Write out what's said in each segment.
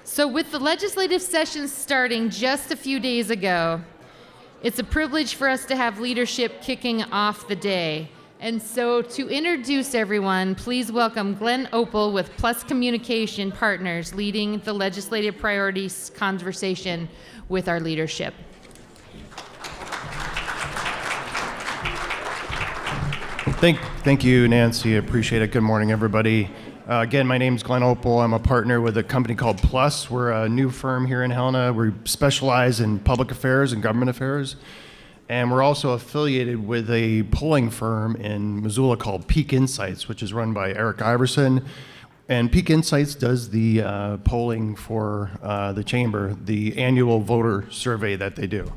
So with the legislative session starting just a few days ago, it's a privilege for us to have leadership kicking off the day. And so to introduce everyone, please welcome Glenn Opel with Plus Communication Partners leading the legislative priorities conversation with our leadership. Thank you, Nancy. I appreciate it. Good morning, everybody. Again, my name is Glenn Opel. I'm a partner with a company called Plus. We're a new firm here in Helena. We specialize in public affairs and government affairs. And we're also affiliated with a polling firm in Missoula called Peak Insights, which is run by Eric Iverson. And Peak Insights does the polling for the chamber, the annual voter survey that they do.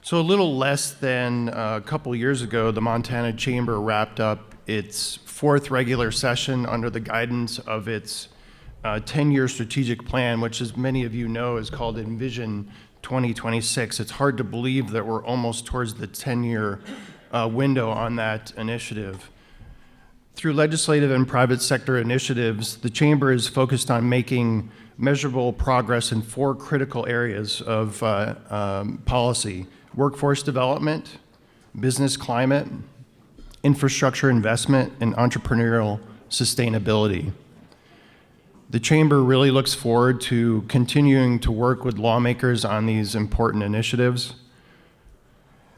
So a little less than a couple years ago, the Montana Chamber wrapped up its fourth regular session under the guidance of its 10-year strategic plan, which, as many of you know, is called Envision 2026. It's hard to believe that we're almost towards the 10-year window on that initiative. Through legislative and private sector initiatives, the Chamber is focused on making measurable progress in four critical areas of policy: workforce development, business climate, infrastructure investment, and entrepreneurial sustainability. The Chamber really looks forward to continuing to work with lawmakers on these important initiatives.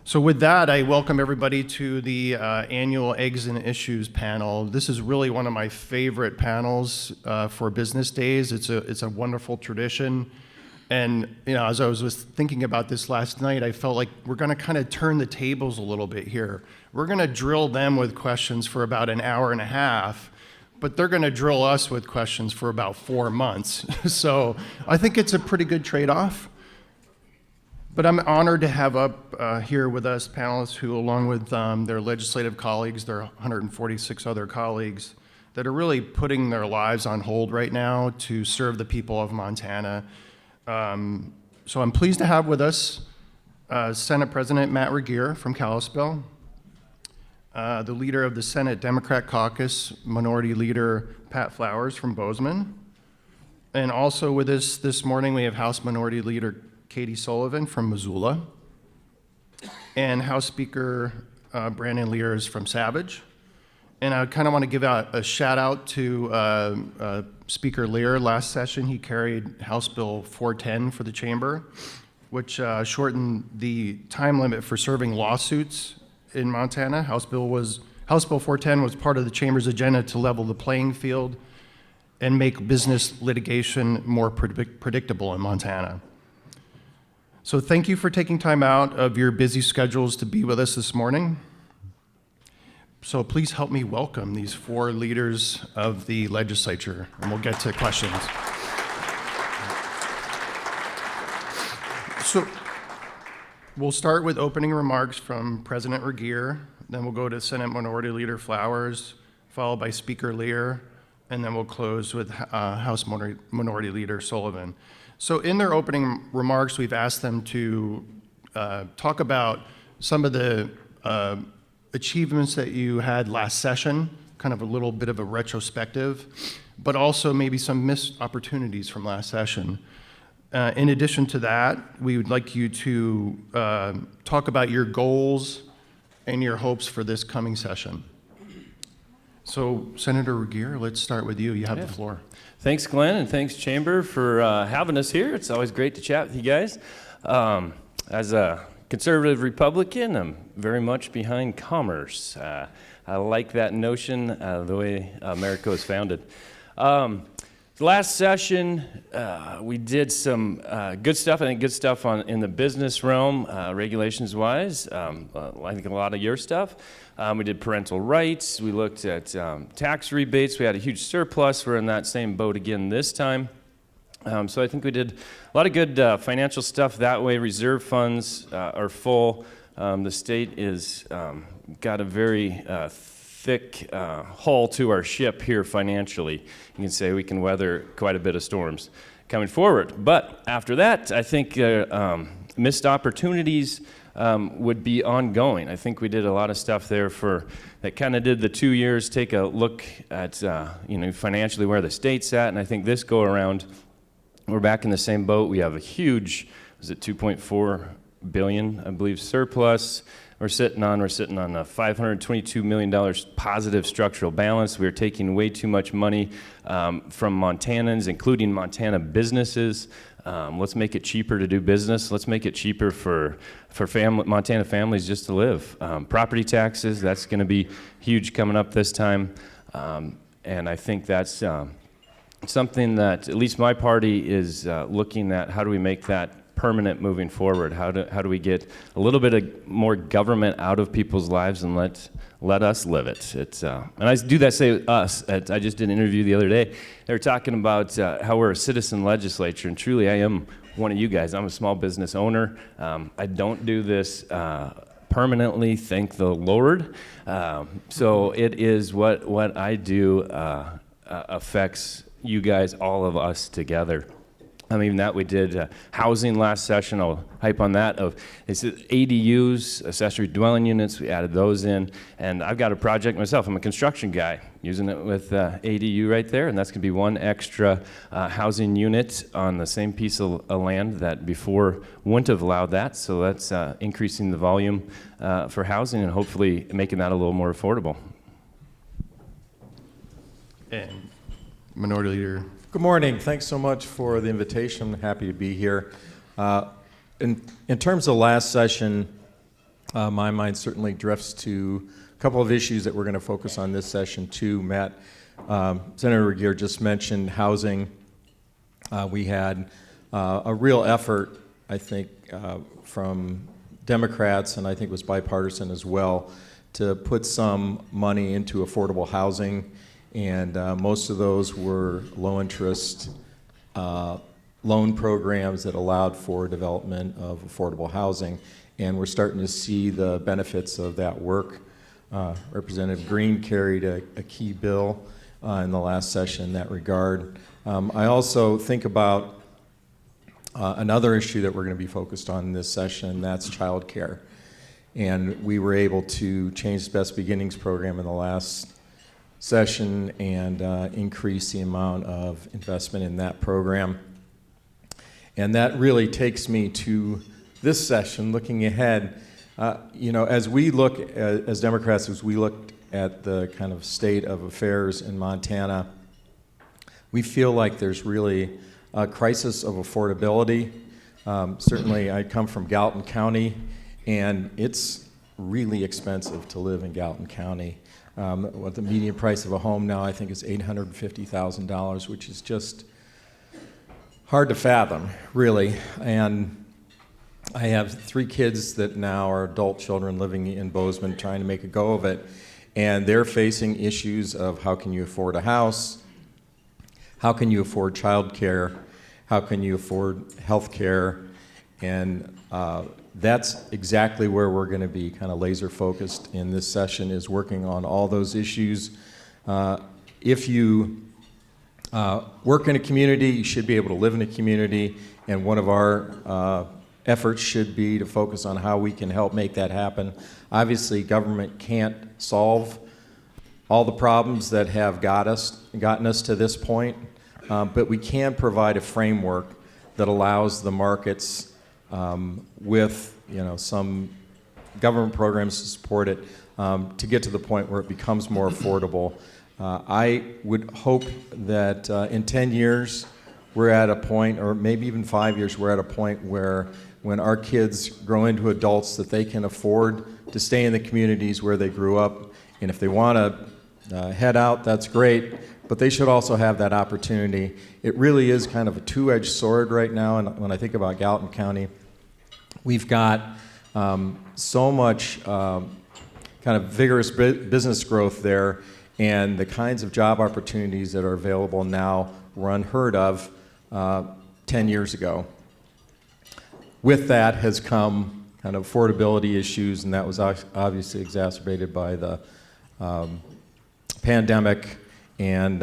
So with that, I welcome everybody to the annual Eggs and Issues panel. This is really one of my favorite panels for business days. It's a wonderful tradition. And as I was thinking about this last night, I felt like we're going to kind of turn the tables a little bit here. We're going to drill them with questions for about an hour and a half, but they're going to drill us with questions for about 4 months. So I think it's a pretty good trade-off. But I'm honored to have up here with us panelists who, along with their legislative colleagues, their 146 other colleagues, that are really putting their lives on hold right now to serve the people of Montana. So I'm pleased to have with us Senate President Matt Regier from Kalispell, the leader of the Senate Democrat Caucus, Minority Leader Pat Flowers from Bozeman. And also with us this morning, we have House Minority Leader Katie Sullivan from Missoula, and House Speaker Brandon Lears from Savage. And I kind of want to give out a shout out to Speaker Lear. Last session, he carried House Bill 410 for the chamber, which shortened the time limit for serving lawsuits in Montana. House Bill 410 was part of the chamber's agenda to level the playing field and make business litigation more predictable in Montana. So thank you for taking time out of your busy schedules to be with us this morning. So please help me welcome these four leaders of the legislature, and we'll get to questions. So we'll start with opening remarks from President Regier, then we'll go to Senate Minority Leader Flowers, followed by Speaker Lear, and then we'll close with House Minority Leader Sullivan. So in their opening remarks, we've asked them to talk about some of the achievements that you had last session, kind of a little bit of a retrospective, but also maybe some missed opportunities from last session. In addition to that, we would like you to talk about your goals and your hopes for this coming session. So, Senator Regier, let's start with you. You have the floor. Thanks, Glenn, and thanks, Chamber, for having us here. It's always great to chat with you guys. As a conservative Republican, I'm very much behind commerce. I like that notion, the way America was founded. Last session, we did some good stuff. I think good stuff in the business realm, regulations-wise. I think a lot of your stuff. We did parental rights. We looked at tax rebates. We had a huge surplus. We're in that same boat again this time. So I think we did a lot of good financial stuff that way. Reserve funds are full. The state is got a very thick hull to our ship here financially. You can say we can weather quite a bit of storms coming forward. But after that, I think missed opportunities would be ongoing. I think we did a lot of stuff there that kind of did the 2 years, take a look at financially where the state's at, and I think this go around, we're back in the same boat. We have a huge, was it 2.4 billion, I believe, surplus. We're sitting on a $522 million positive structural balance. We're taking way too much money from Montanans, including Montana businesses. Let's make it cheaper to do business. Let's make it cheaper for Montana families just to live. Property taxes, that's going to be huge coming up this time. And I think that's something that at least my party is looking at. How do we make that permanent moving forward? How do we get a little bit more government out of people's lives and let us live it? And I do that, say us. I just did an interview the other day. They were talking about how we're a citizen legislature, and truly I am one of you guys. I'm a small business owner. I don't do this permanently, thank the Lord. So it is what I do affects you guys, all of us together. I mean, that we did housing last session. I'll hype on that. It's ADUs, accessory dwelling units. We added those in, and I've got a project myself. I'm a construction guy, using it with ADU right there, and that's going to be one extra housing unit on the same piece of land that before wouldn't have allowed that. So that's increasing the volume for housing and hopefully making that a little more affordable. And Minority Leader. Good morning. Thanks so much for the invitation. I'm happy to be here. In terms of last session, my mind certainly drifts to a couple of issues that we're going to focus on this session too. Matt, Senator Regier just mentioned housing. We had a real effort, I think, from Democrats, and I think it was bipartisan as well, to put some money into affordable housing. And most of those were low-interest loan programs that allowed for development of affordable housing. And we're starting to see the benefits of that work. Representative Green carried a key bill in the last session in that regard. I also think about another issue that we're going to be focused on in this session, and that's child care. And we were able to change the Best Beginnings program in the last session and increase the amount of investment in that program. And that really takes me to this session, looking ahead. As we look, as Democrats, as we look at the kind of state of affairs in Montana, we feel like there's really a crisis of affordability. Certainly, I come from Gallatin County, and it's really expensive to live in Gallatin County. What the median price of a home now, I think, is $850,000, which is just hard to fathom, really. And I have 3 kids that now are adult children living in Bozeman, trying to make a go of it. And they're facing issues of how can you afford a house? How can you afford child care? How can you afford health care? And that's exactly where we're going to be kind of laser focused in this session, is working on all those issues. If you work in a community, you should be able to live in a community, and one of our efforts should be to focus on how we can help make that happen. Obviously, government can't solve all the problems that have gotten us to this point, but we can provide a framework that allows the markets with some government programs to support it to get to the point where it becomes more affordable. I would hope that in 10 years we're at a point, or maybe even 5 years, we're at a point where when our kids grow into adults that they can afford to stay in the communities where they grew up. And if they want to head out, that's great, but they should also have that opportunity. It really is kind of a two-edged sword right now, and when I think about Gallatin County, we've got so much kind of vigorous business growth there, and the kinds of job opportunities that are available now were unheard of 10 years ago. With that has come kind of affordability issues, and that was obviously exacerbated by the pandemic and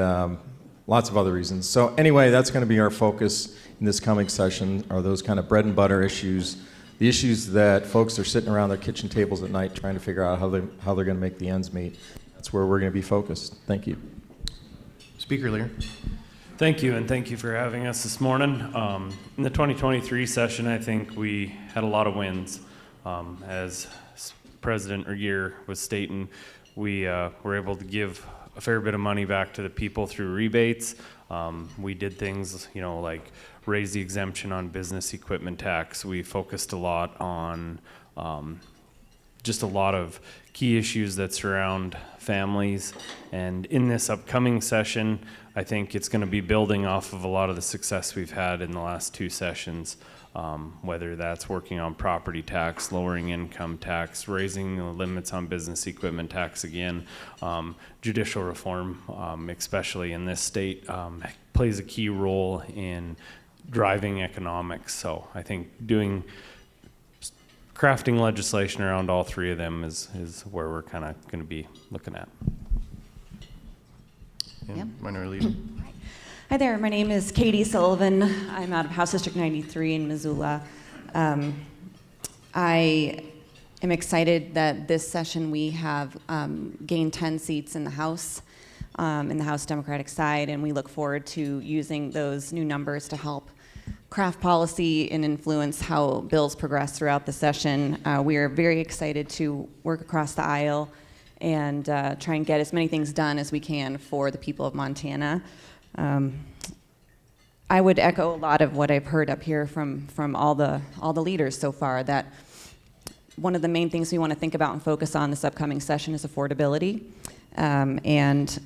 lots of other reasons. So anyway, that's going to be our focus in this coming session, are those kind of bread and butter issues the issues that folks are sitting around their kitchen tables at night trying to figure out how they're going to make the ends meet. That's where we're going to be focused. Thank you. Speaker Lear. Thank you, and thank you for having us this morning. In the 2023 session, I think we had a lot of wins. As President Regier was stating, we were able to give a fair bit of money back to the people through rebates. We did things, like raise the exemption on business equipment tax. We focused a lot on just a lot of key issues that surround families. And in this upcoming session, I think it's going to be building off of a lot of the success we've had in the last two sessions, whether that's working on property tax, lowering income tax, raising the limits on business equipment tax again. Judicial reform, especially in this state, plays a key role in driving economics. So I think crafting legislation around all three of them is where we're kind of going to be looking at. Yep. Minority Leader. Hi there, my name is Katie Sullivan. I'm out of House District 93 in Missoula. I am excited that this session we have gained 10 seats in the House Democratic side, and we look forward to using those new numbers to help craft policy and influence how bills progress throughout the session. We are very excited to work across the aisle and try and get as many things done as we can for the people of Montana. I would echo a lot of what I've heard up here from all the leaders so far, that one of the main things we want to think about and focus on this upcoming session is affordability. And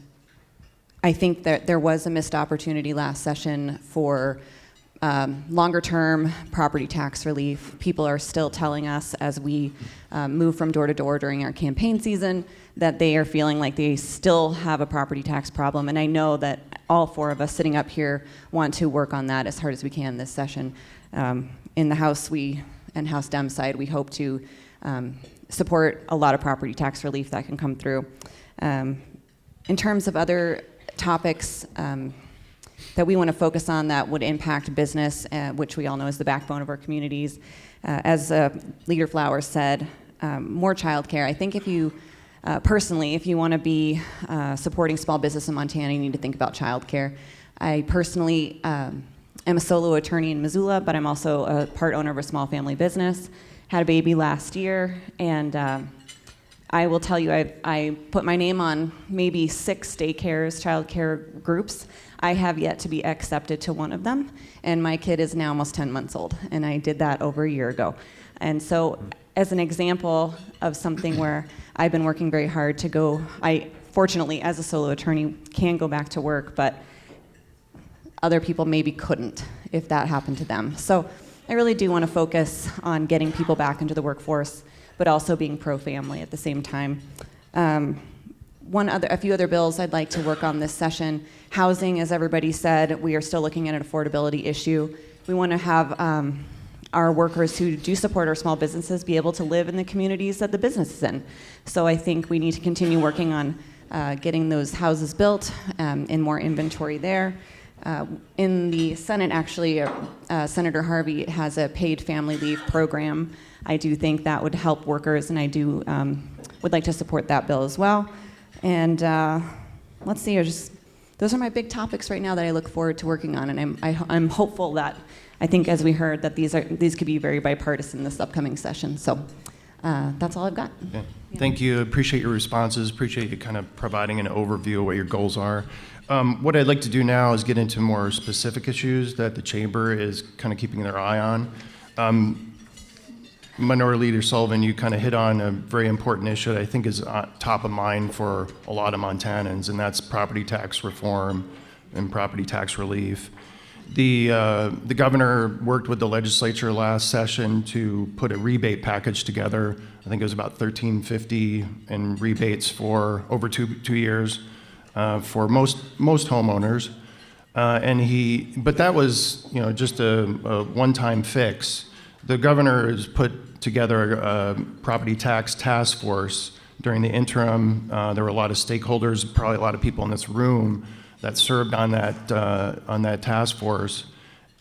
I think that there was a missed opportunity last session for longer-term property tax relief. People are still telling us as we move from door to door during our campaign season that they are feeling like they still have a property tax problem. And I know that all four of us sitting up here want to work on that as hard as we can this session. In the House and House Dem side, we hope to support a lot of property tax relief that can come through. In terms of other topics that we want to focus on that would impact business, which we all know is the backbone of our communities. As Leader Flowers said, more childcare. I think if you, personally, if you want to be supporting small business in Montana, you need to think about childcare. I personally am a solo attorney in Missoula, but I'm also a part owner of a small family business. Had a baby last year, and I will tell you, I put my name on maybe 6 daycares, childcare groups. I have yet to be accepted to one of them, and my kid is now almost 10 months old, and I did that over a year ago. And so, as an example of something where I've been working very hard to go, I fortunately, as a solo attorney, can go back to work, but other people maybe couldn't if that happened to them. So I really do want to focus on getting people back into the workforce, but also being pro-family at the same time. A few other bills I'd like to work on this session. Housing, as everybody said, we are still looking at an affordability issue. We want to have our workers who do support our small businesses be able to live in the communities that the business is in. So I think we need to continue working on getting those houses built and more inventory there. In the Senate, actually, Senator Harvey has a paid family leave program. I do think that would help workers, and I do would like to support that bill as well. And let's see, those are my big topics right now that I look forward to working on, and I'm hopeful that, I think as we heard, that these could be very bipartisan this upcoming session. So that's all I've got. Yeah. Thank you. Appreciate your responses. Appreciate you kind of providing an overview of what your goals are. What I'd like to do now is get into more specific issues that the chamber is kind of keeping their eye on. Minority Leader Sullivan, you kind of hit on a very important issue that I think is top of mind for a lot of Montanans, and that's property tax reform and property tax relief. The governor worked with the legislature last session to put a rebate package together. I think it was about $1,350 in rebates for over two years for most homeowners. But that was just a one-time fix. The governor has put together a property tax task force during the interim. There were a lot of stakeholders, probably a lot of people in this room that served on that task force.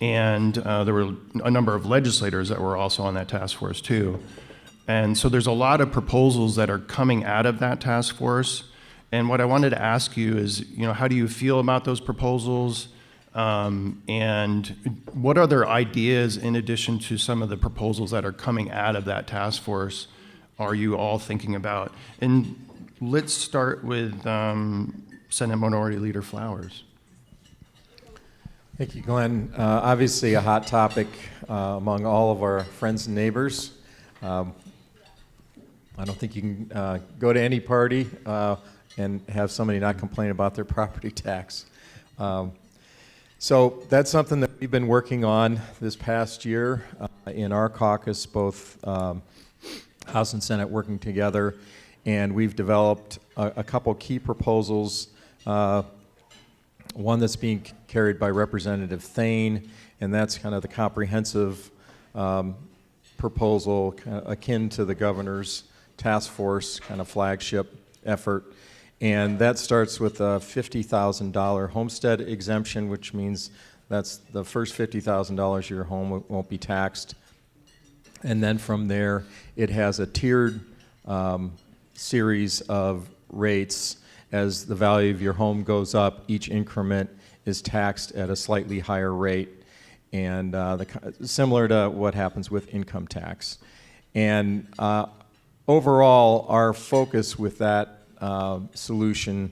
And there were a number of legislators that were also on that task force too. And so there's a lot of proposals that are coming out of that task force. And what I wanted to ask you is, how do you feel about those proposals? And what other ideas, in addition to some of the proposals that are coming out of that task force, are you all thinking about? And let's start with Senate Minority Leader Flowers. Thank you, Glenn. Obviously, a hot topic among all of our friends and neighbors. I don't think you can go to any party and have somebody not complain about their property tax. So that's something that we've been working on this past year in our caucus, both House and Senate working together, and we've developed a couple key proposals. One that's being carried by Representative Thane, and that's kind of the comprehensive proposal, kind of akin to the governor's task force kind of flagship effort. And that starts with a $50,000 homestead exemption, which means that's the first $50,000 of your home won't be taxed. And then from there, it has a tiered series of rates. As the value of your home goes up, each increment is taxed at a slightly higher rate, and similar to what happens with income tax. And overall, our focus with that solution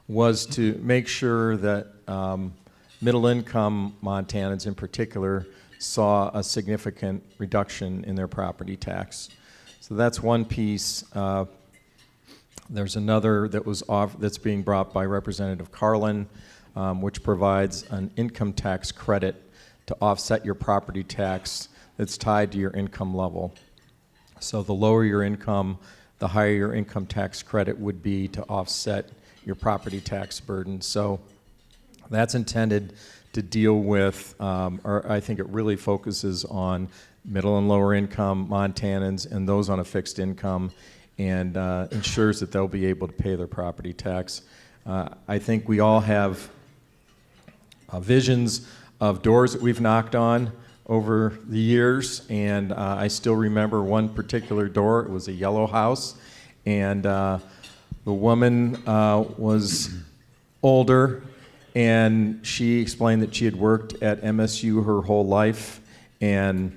was to make sure that middle-income Montanans in particular saw a significant reduction in their property tax. So that's one piece. There's another that's being brought by Representative Carlin, which provides an income tax credit to offset your property tax that's tied to your income level. So the lower your income, the higher your income tax credit would be to offset your property tax burden. So that's intended to deal with, or I think it really focuses on middle and lower income Montanans and those on a fixed income, and ensures that they'll be able to pay their property tax. I think we all have visions of doors that we've knocked on over the years, and I still remember one particular door. It was a yellow house, and the woman was older, and she explained that she had worked at MSU her whole life and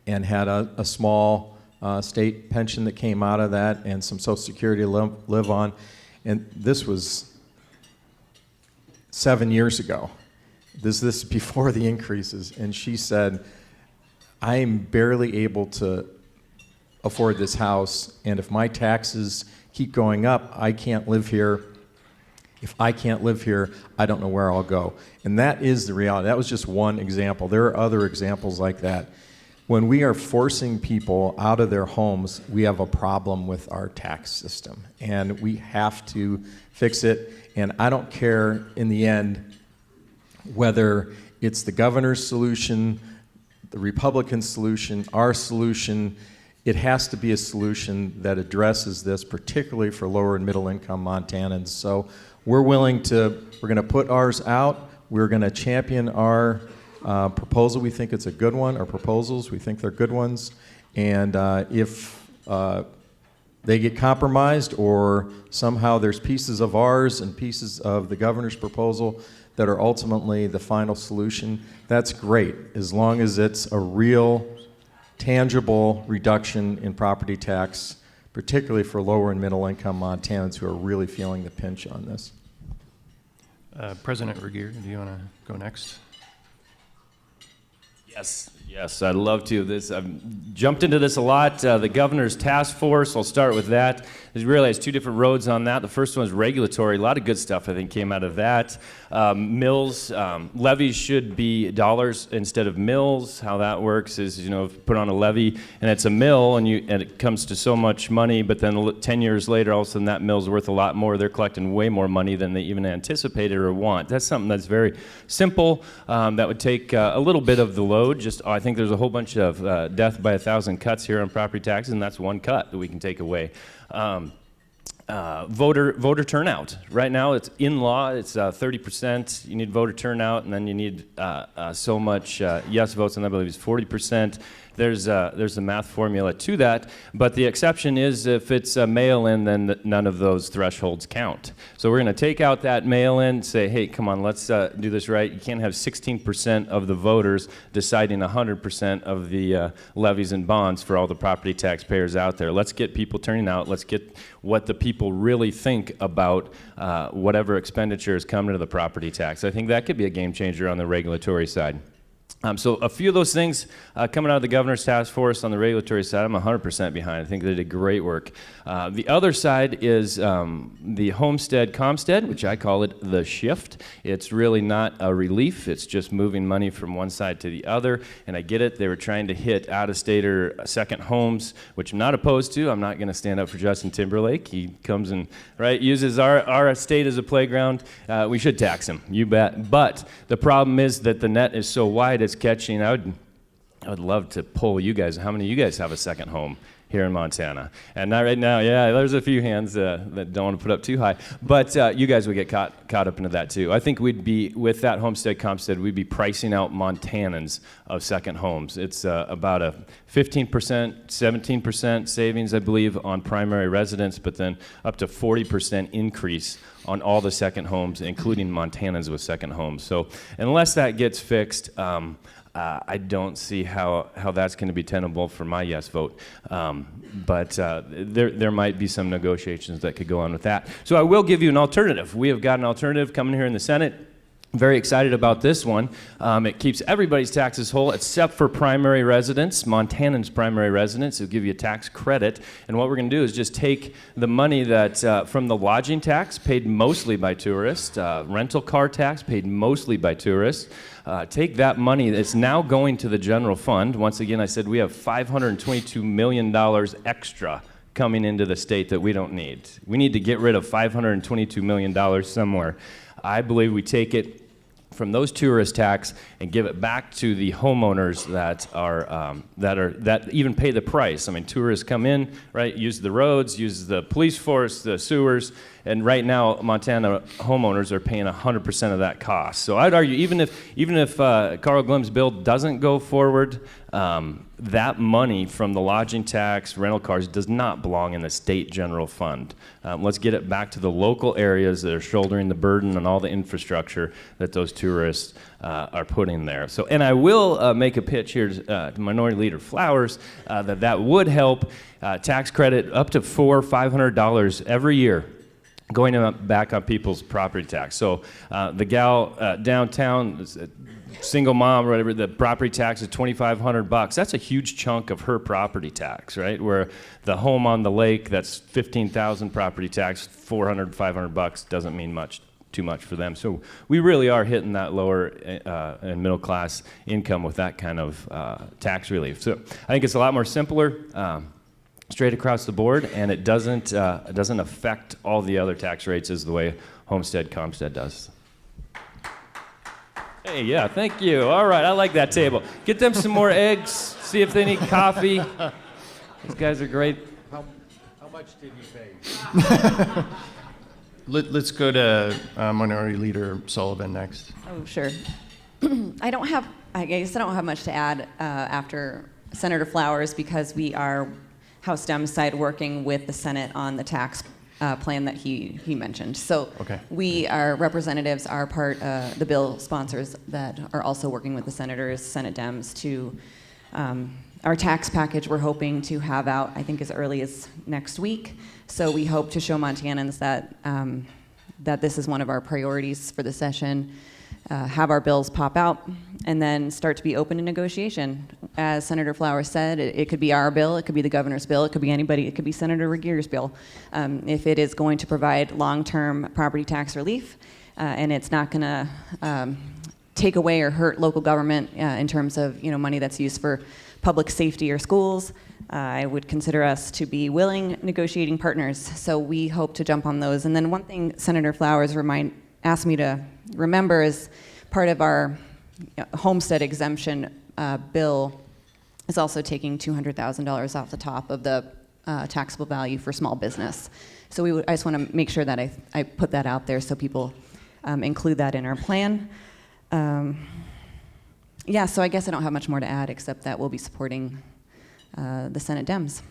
had a small state pension that came out of that and some Social Security to live on. And this was 7 years ago. This is before the increases. And she said, I am barely able to afford this house, and if my taxes keep going up, I can't live here. If I can't live here, I don't know where I'll go. And that is the reality. That was just one example. There are other examples like that. When we are forcing people out of their homes, we have a problem with our tax system, and we have to fix it. And I don't care in the end whether it's the governor's solution, the Republican solution, our solution. It has to be a solution that addresses this, particularly for lower and middle income Montanans. So we're going to put ours out. We're going to champion our proposal. We think it's a good one. Our proposals, we think they're good ones. And if they get compromised, or somehow there's pieces of ours and pieces of the governor's proposal that are ultimately the final solution, that's great, as long as it's a real, tangible reduction in property tax, particularly for lower and middle income Montanans who are really feeling the pinch on this. President Regier, do you want to go next? Yes, I'd love to. I've jumped into this a lot. The governor's task force, I'll start with that. There's really has two different roads on that. The first one is regulatory. A lot of good stuff, I think, came out of that. Mills, levies should be dollars instead of mills. How that works is, put on a levy and it's a mill, and it comes to so much money, but then 10 years later, all of a sudden that mill's worth a lot more. They're collecting way more money than they even anticipated or want. That's something that's very simple. That would take a little bit of the load. I think there's a whole bunch of death by 1,000 cuts here on property taxes, and that's one cut that we can take away. voter turnout. Right now, it's in law. It's 30%. You need voter turnout, and then you need so much yes votes, and I believe it's 40%. There's a math formula to that, but the exception is if it's a mail-in, then none of those thresholds count. So we're going to take out that mail-in, say, hey, come on, let's do this right. You can't have 16% of the voters deciding 100% of the levies and bonds for all the property taxpayers out there. Let's get people turning out. Let's get what the people really think about whatever expenditure is coming to the property tax. I think that could be a game changer on the regulatory side. So a few of those things coming out of the governor's task force on the regulatory side, I'm 100% behind. I think they did great work. The other side is the homestead comstead, which I call it the shift. It's really not a relief. It's just moving money from one side to the other. And I get it. They were trying to hit out-of-stater second homes, which I'm not opposed to. I'm not going to stand up for Justin Timberlake. He comes and uses our estate as a playground. We should tax him, you bet. But the problem is that the net is so wide, it's catching. I would love to poll you guys. How many of you guys have a second home here in Montana? And not right now. Yeah, there's a few hands that don't want to put up too high. But you guys would get caught up into that too. I think we'd be, with that homestead comstead, we'd be pricing out Montanans of second homes. It's about a 15%, 17% savings, I believe, on primary residence, but then up to 40% increase on all the second homes, including Montanans with second homes. So unless that gets fixed, I don't see how that's going to be tenable for my yes vote. But there might be some negotiations that could go on with that. So I will give you an alternative. We have got an alternative coming here in the Senate. Very excited about this one. It keeps everybody's taxes whole except for primary residents, Montanans' primary residents. It'll give you a tax credit. And what we're going to do is just take the money that from the lodging tax paid mostly by tourists, rental car tax paid mostly by tourists, take that money that's now going to the general fund. Once again, I said we have $522 million extra coming into the state that we don't need. We need to get rid of $522 million somewhere. I believe we take it from those tourist tax and give it back to the homeowners that even pay the price. I mean, tourists come in, right, use the roads, use the police force, the sewers, and right now Montana homeowners are paying 100% of that cost. So I'd argue even if Carl Glimm's bill doesn't go forward, that money from the lodging tax, rental cars, does not belong in the state general fund. Let's get it back to the local areas that are shouldering the burden on all the infrastructure that those tourists are putting there. So, and I will make a pitch here to Minority Leader Flowers that would help tax credit up to $400-500 every year, going back on people's property tax. So the gal downtown, single mom or whatever, the property tax is $2,500. That's a huge chunk of her property tax, right? Where the home on the lake, that's $15,000 property tax, $400-500 doesn't mean too much for them. So we really are hitting that lower and middle class income with that kind of tax relief. So I think it's a lot more simpler, straight across the board, and it doesn't affect all the other tax rates as the way homestead comstead does. Hey, yeah, thank you. All right, I like that table. Get them some more eggs. See if they need coffee. These guys are great. How much did you pay? Let's go to Minority Leader Sullivan next. Oh, sure. I guess I don't have much to add after Senator Flowers, because we are House Dem side working with the Senate on the tax plan that he mentioned. So okay. We, our representatives, are the bill sponsors that are also working with the senators, Senate Dems, to our tax package we're hoping to have out, I think, as early as next week. So we hope to show Montanans that this is one of our priorities for the session, have our bills pop out, and then start to be open to negotiation. As Senator Flowers said, it could be our bill, it could be the governor's bill, it could be anybody, it could be Senator Regeer's bill. If it is going to provide long-term property tax relief, and it's not going to take away or hurt local government in terms of money that's used for public safety or schools, I would consider us to be willing negotiating partners. So we hope to jump on those. And then one thing Senator Flowers asked me to remember is part of our homestead exemption bill is also taking $200,000 off the top of the taxable value for small business. So I just want to make sure that I put that out there so people include that in our plan. Yeah, so I guess I don't have much more to add except that we'll be supporting the Senate Dems.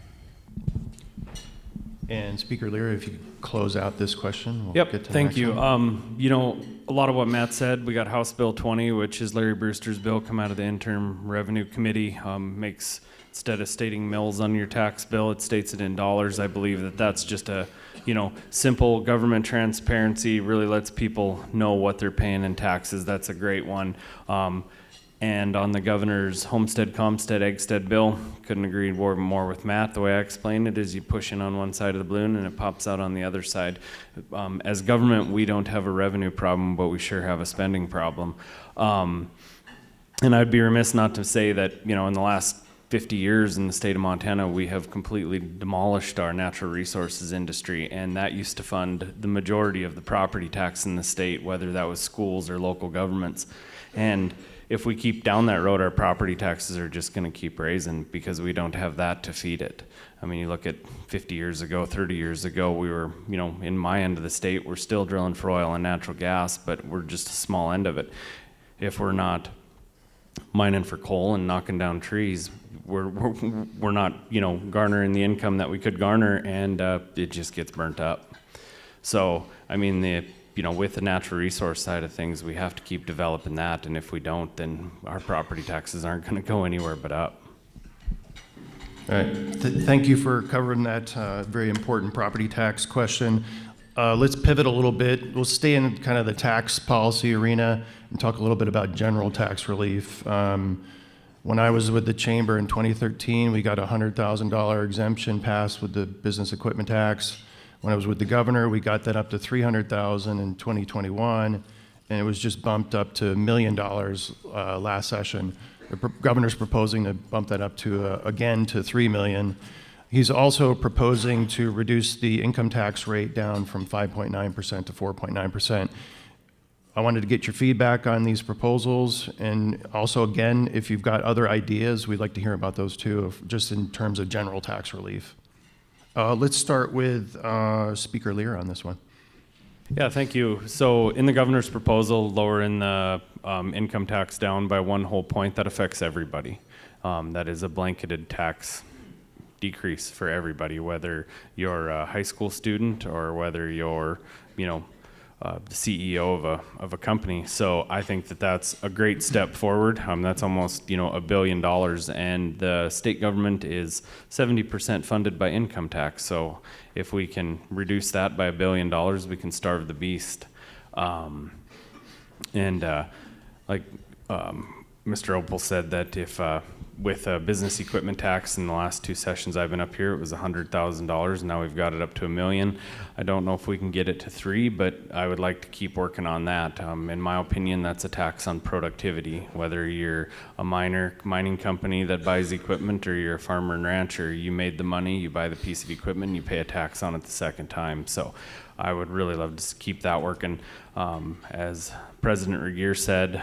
And Speaker Lear, if you could close out this question, we'll Yep, get to the thank next you. one. You know, a lot of what Matt said, we got House Bill 20, which is Larry Brewster's bill, come out of the Interim Revenue Committee, makes, instead of stating mills on your tax bill, it states it in dollars. I believe that that's just a, you know, simple government transparency, really lets people know what they're paying in taxes. That's a great one. And on the governor's homestead, comstead, eggstead bill, couldn't agree more with Matt. The way I explain it is you push in on one side of the balloon and it pops out on the other side. As government, we don't have a revenue problem, but we sure have a spending problem. And I'd be remiss not to say that, you know, in the last 50 years in the state of Montana, we have completely demolished our natural resources industry, and that used to fund the majority of the property tax in the state, whether that was schools or local governments. And if we keep down that road, our property taxes are just going to keep raising because we don't have that to feed it. I mean, you look at 50 years ago, 30 years ago, we were, you know, in my end of the state, we're still drilling for oil and natural gas, but we're just a small end of it. If we're not mining for coal and knocking down trees, we're not, you know, garnering the income that we could garner, and it just gets burnt up. So, I mean, you know, with the natural resource side of things, we have to keep developing that, and if we don't, then our property taxes aren't going to go anywhere but up. All right. Thank you for covering that very important property tax question. Let's pivot a little bit. We'll stay in kind of the tax policy arena and talk a little bit about general tax relief. When I was with the chamber in 2013, we got a $100,000 exemption passed with the business equipment tax. When I was with the governor, we got that up to $300,000 in 2021, and it was just bumped up to $1 million last session. The governor's proposing to bump that up to, again, to $3 million. He's also proposing to reduce the income tax rate down from 5.9% to 4.9%. I wanted to get your feedback on these proposals, and also, again, if you've got other ideas, we'd like to hear about those too, just in terms of general tax relief. Let's start with Speaker Lear on this one. Yeah, thank you. So in the governor's proposal, lowering the income tax down by 1 whole point, that affects everybody. That is a blanketed tax decrease for everybody, whether you're a high school student or whether you're, you know, the CEO of a company. So I think that that's a great step forward. That's almost, you know, $1 billion, and the state government is 70% funded by income tax. So if we can reduce that by $1 billion, we can starve the beast. Like Mr. Opal said, that if with a business equipment tax in the last 2 sessions I've been up here, it was $100,000. Now we've got it up to $1 million. I don't know if we can get it to 3, but I would like to keep working on that. In my opinion, that's a tax on productivity. Whether you're a mining company that buys equipment, or you're a farmer and rancher, you made the money, you buy the piece of equipment, you pay a tax on it the second time. So I would really love to keep that working. As President Regier said,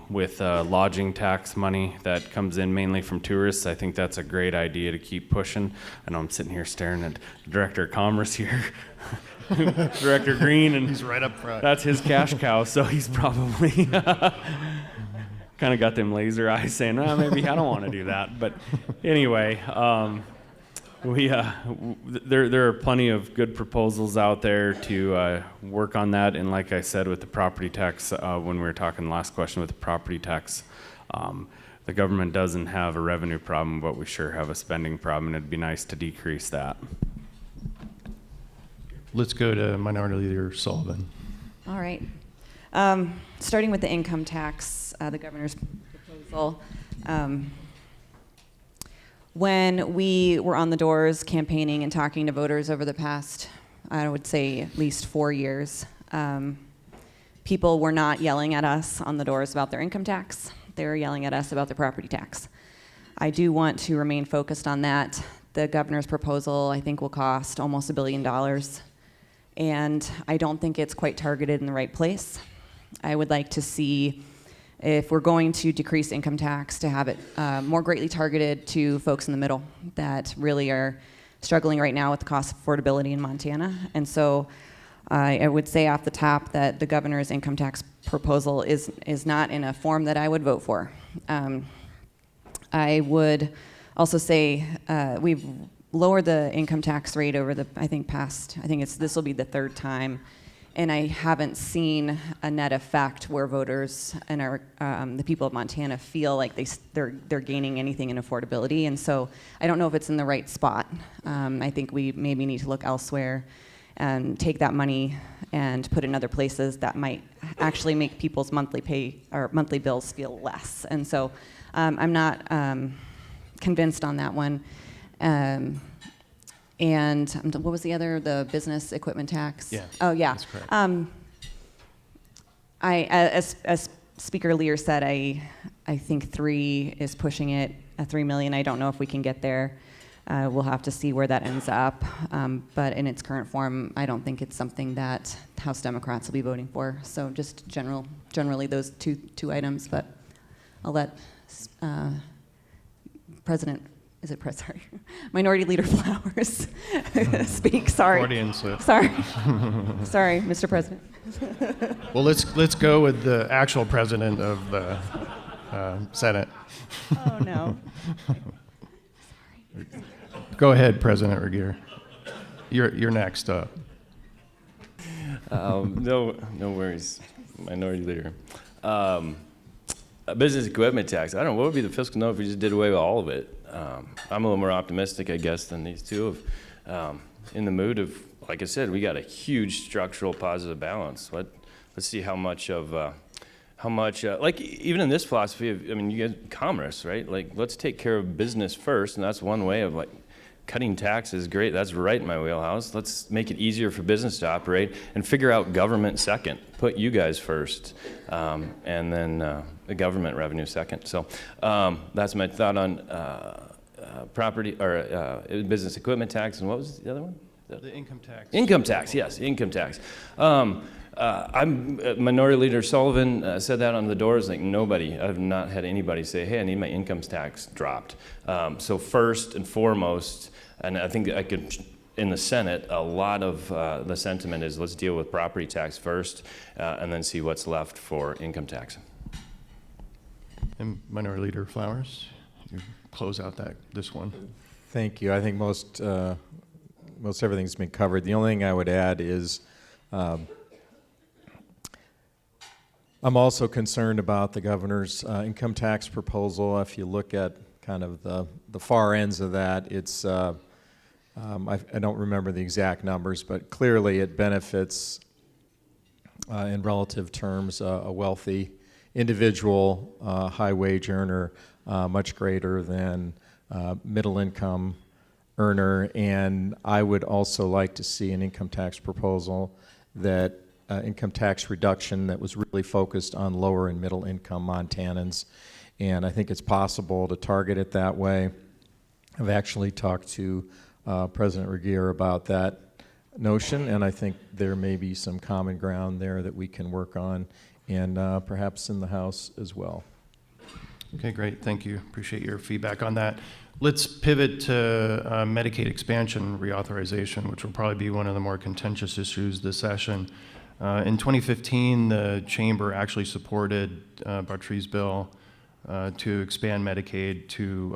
with lodging tax money that comes in mainly from tourists, I think that's a great idea to keep pushing. I know I'm sitting here staring at the Director of Commerce here, Director Green, and He's right up front. that's his cash cow, so he's probably kind of got them laser eyes saying, oh, maybe I don't want to do that. But anyway, there are plenty of good proposals out there to work on that. And like I said, with the property tax, when we were talking last question with the property tax, the government doesn't have a revenue problem, but we sure have a spending problem, and it'd be nice to decrease that. Let's go to Minority Leader Sullivan. All right. Starting with the income tax, the governor's proposal. When we were on the doors campaigning and talking to voters over the past, I would say at least 4 years, people were not yelling at us on the doors about their income tax. They were yelling at us about their property tax. I do want to remain focused on that. The governor's proposal, I think, will cost almost $1 billion. And I don't think it's quite targeted in the right place. I would like to see, if we're going to decrease income tax, to have it more greatly targeted to folks in the middle that really are struggling right now with the cost of affordability in Montana. And so I would say off the top that the governor's income tax proposal is not in a form that I would vote for. I would also say we've lowered the income tax rate over the, I think this will be the third time, and I haven't seen a net effect where voters and the people of Montana feel like they're gaining anything in affordability, and so I don't know if it's in the right spot. I think we maybe need to look elsewhere and take that money and put it in other places that might actually make people's monthly bills feel less. And so I'm not convinced on that one. And what was the business equipment tax? Yeah. Oh, yeah. That's correct. As Speaker Lear said, I think 3 is pushing it at $3 million. I don't know if we can get there. We'll have to see where that ends up. But in its current form, I don't think it's something that House Democrats will be voting for. So just generally those two items. But I'll let Minority Leader Flowers speak. Sorry. Freudian slip. Sorry, Mr. President. Well, let's go with the actual president of the Senate. Oh no. Go ahead, President Regier. You're next up. No worries, Minority Leader. A business equipment tax. I don't know, what would be the fiscal note if we just did away with all of it? I'm a little more optimistic, I guess, than these two. In the mood of, like I said, we got a huge structural positive balance. Let's see how much, like even in this philosophy of, you guys, commerce, right? Like, let's take care of business first, and that's one way of like, cutting taxes, great, that's right in my wheelhouse. Let's make it easier for business to operate and figure out government second. Put you guys first, and then the government revenue second. So that's my thought on property or business equipment tax. And what was the other one? The income tax. Income tax, yes, income tax. Minority Leader Sullivan said that on the doors. Like I've not had anybody say, "Hey, I need my income tax dropped." So first and foremost, and I think I could, in the Senate, a lot of the sentiment is let's deal with property tax first, and then see what's left for income tax. And Minority Leader Flowers, you close out this one. Thank you. I think most everything's been covered. The only thing I would add is I'm also concerned about the governor's income tax proposal. If you look at kind of the far ends of that, it's I don't remember the exact numbers, but clearly it benefits in relative terms a wealthy individual, high wage earner, much greater than middle income earner. And I would also like to see an income tax proposal that income tax reduction that was really focused on lower and middle income Montanans. And I think it's possible to target it that way. I've actually talked to President Regier about that notion, and I think there may be some common ground there that we can work on, and perhaps in the House as well. Okay, great. Thank you. Appreciate your feedback on that. Let's pivot to Medicaid expansion reauthorization, which will probably be one of the more contentious issues this session. In 2015, the Chamber actually supported Bartree's bill to expand Medicaid to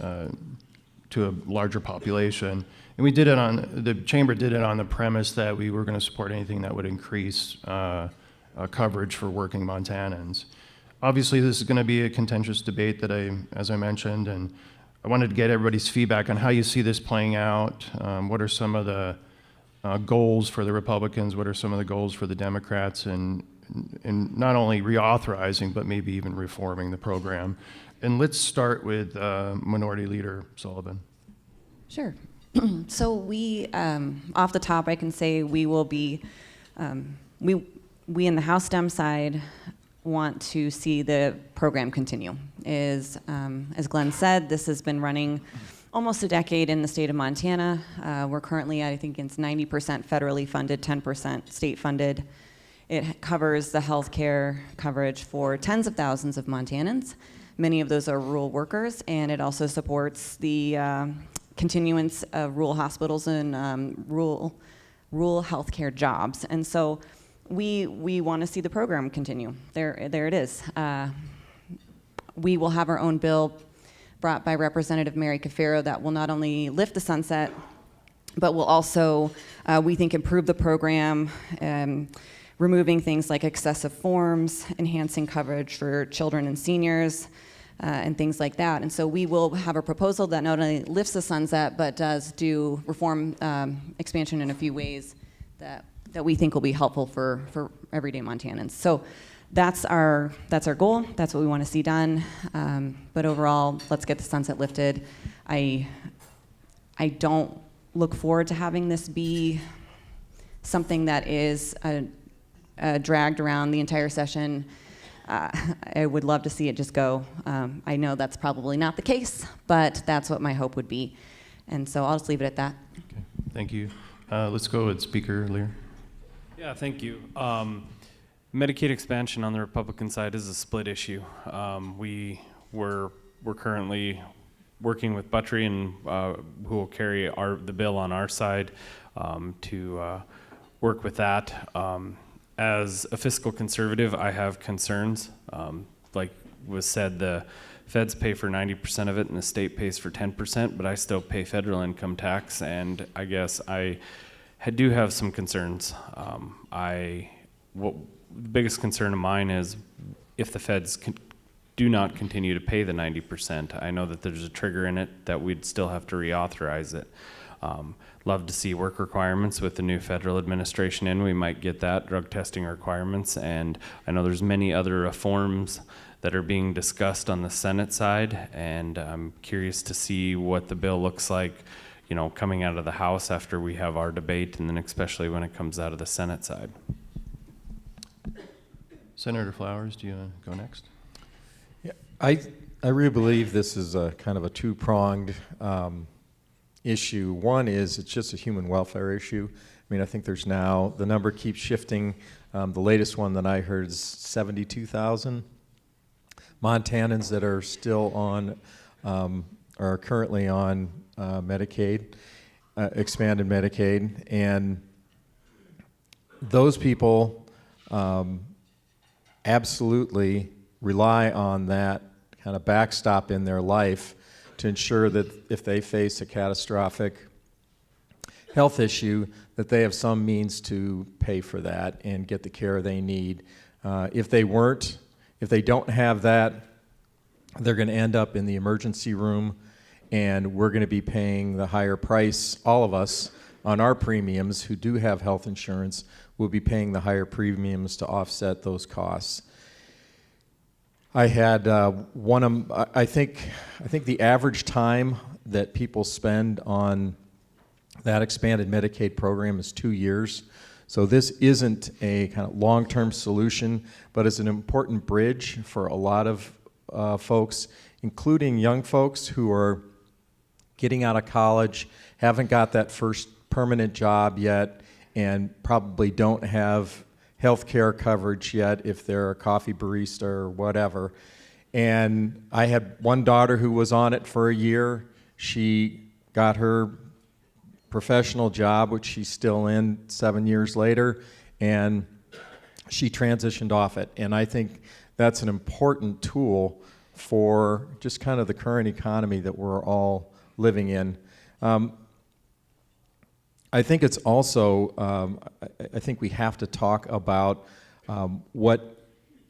a larger population. And we did it the Chamber did it on the premise that we were going to support anything that would increase coverage for working Montanans. Obviously, this is going to be a contentious debate as I mentioned, and I wanted to get everybody's feedback on how you see this playing out. What are some of the goals for the Republicans? What are some of the goals for the Democrats in not only reauthorizing, but maybe even reforming the program? And let's start with Minority Leader Sullivan. Sure. So we, off the top, I can say we will be, we in the House Dem side want to see the program continue. As Glenn said, this has been running almost a decade in the state of Montana. We're currently at, I think it's 90% federally funded, 10% state funded. It covers the health care coverage for tens of thousands of Montanans. Many of those are rural workers, and it also supports the continuance of rural hospitals and rural healthcare jobs. And so we want to see the program continue. There it is. We will have our own bill brought by Representative Mary Cafaro that will not only lift the sunset, but will also, we think, improve the program, removing things like excessive forms, enhancing coverage for children and seniors, and things like that. And so we will have a proposal that not only lifts the sunset, but does do reform expansion in a few ways that we think will be helpful for everyday Montanans. So that's our goal. That's what we want to see done. But overall, let's get the sunset lifted. I don't look forward to having this be something that is dragged around the entire session. I would love to see it just go. I know that's probably not the case, but that's what my hope would be. And so I'll just leave it at that. Okay, thank you. Let's go with Speaker Lear. Yeah, thank you. Medicaid expansion on the Republican side is a split issue. We're currently working with Buttrey and who will carry the bill on our side to work with that. As a fiscal conservative, I have concerns. Like was said, the feds pay for 90% of it and the state pays for 10%, but I still pay federal income tax, and I guess I do have some concerns. The biggest concern of mine is if the feds do not continue to pay the 90%. I know that there's a trigger in it that we'd still have to reauthorize it. Love to see work requirements with the new federal administration in. We might get that, drug testing requirements, and I know there's many other reforms that are being discussed on the Senate side, and I'm curious to see what the bill looks like, you know, coming out of the House after we have our debate, and then especially when it comes out of the Senate side. Senator Flowers, do you want to go next? Yeah, I really believe this is a kind of a two-pronged issue. One is it's just a human welfare issue. I mean, I think there's now, the number keeps shifting. The latest one that I heard is 72,000 Montanans that are still on, are currently on Medicaid, expanded Medicaid. And those people absolutely rely on that kind of backstop in their life to ensure that if they face a catastrophic health issue, that they have some means to pay for that and get the care they need. If they don't have that, they're going to end up in the emergency room, and we're going to be paying the higher price, all of us, on our premiums who do have health insurance will be paying the higher premiums to offset those costs. I had I think the average time that people spend on that expanded Medicaid program is 2 years. So this isn't a kind of long-term solution, but it's an important bridge for a lot of folks, including young folks who are getting out of college, haven't got that first permanent job yet, and probably don't have health care coverage yet if they're a coffee barista or whatever. And I had one daughter who was on it for a year. She got her professional job, which she's still in 7 years later, and she transitioned off it. And I think that's an important tool for just kind of the current economy that we're all living in. I think it's also, I think we have to talk about what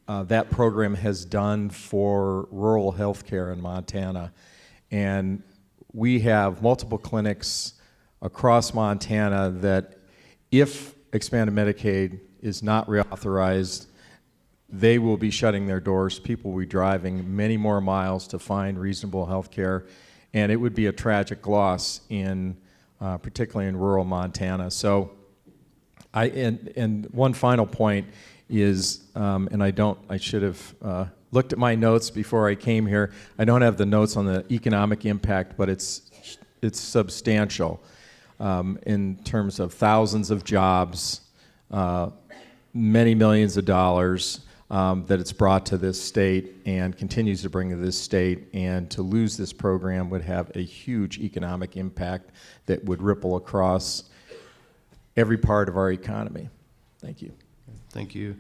that program has done for rural health care in Montana. And we have multiple clinics across Montana that if expanded Medicaid is not reauthorized, they will be shutting their doors. People will be driving many more miles to find reasonable health care. And it would be a tragic loss in particularly in rural Montana. So, and one final point is, and I should have looked at my notes before I came here. I don't have the notes on the economic impact, but it's substantial in terms of thousands of jobs, many millions of dollars. that it's brought to this state and continues to bring to this state. And to lose this program would have a huge economic impact that would ripple across every part of our economy. Thank you. Thank you.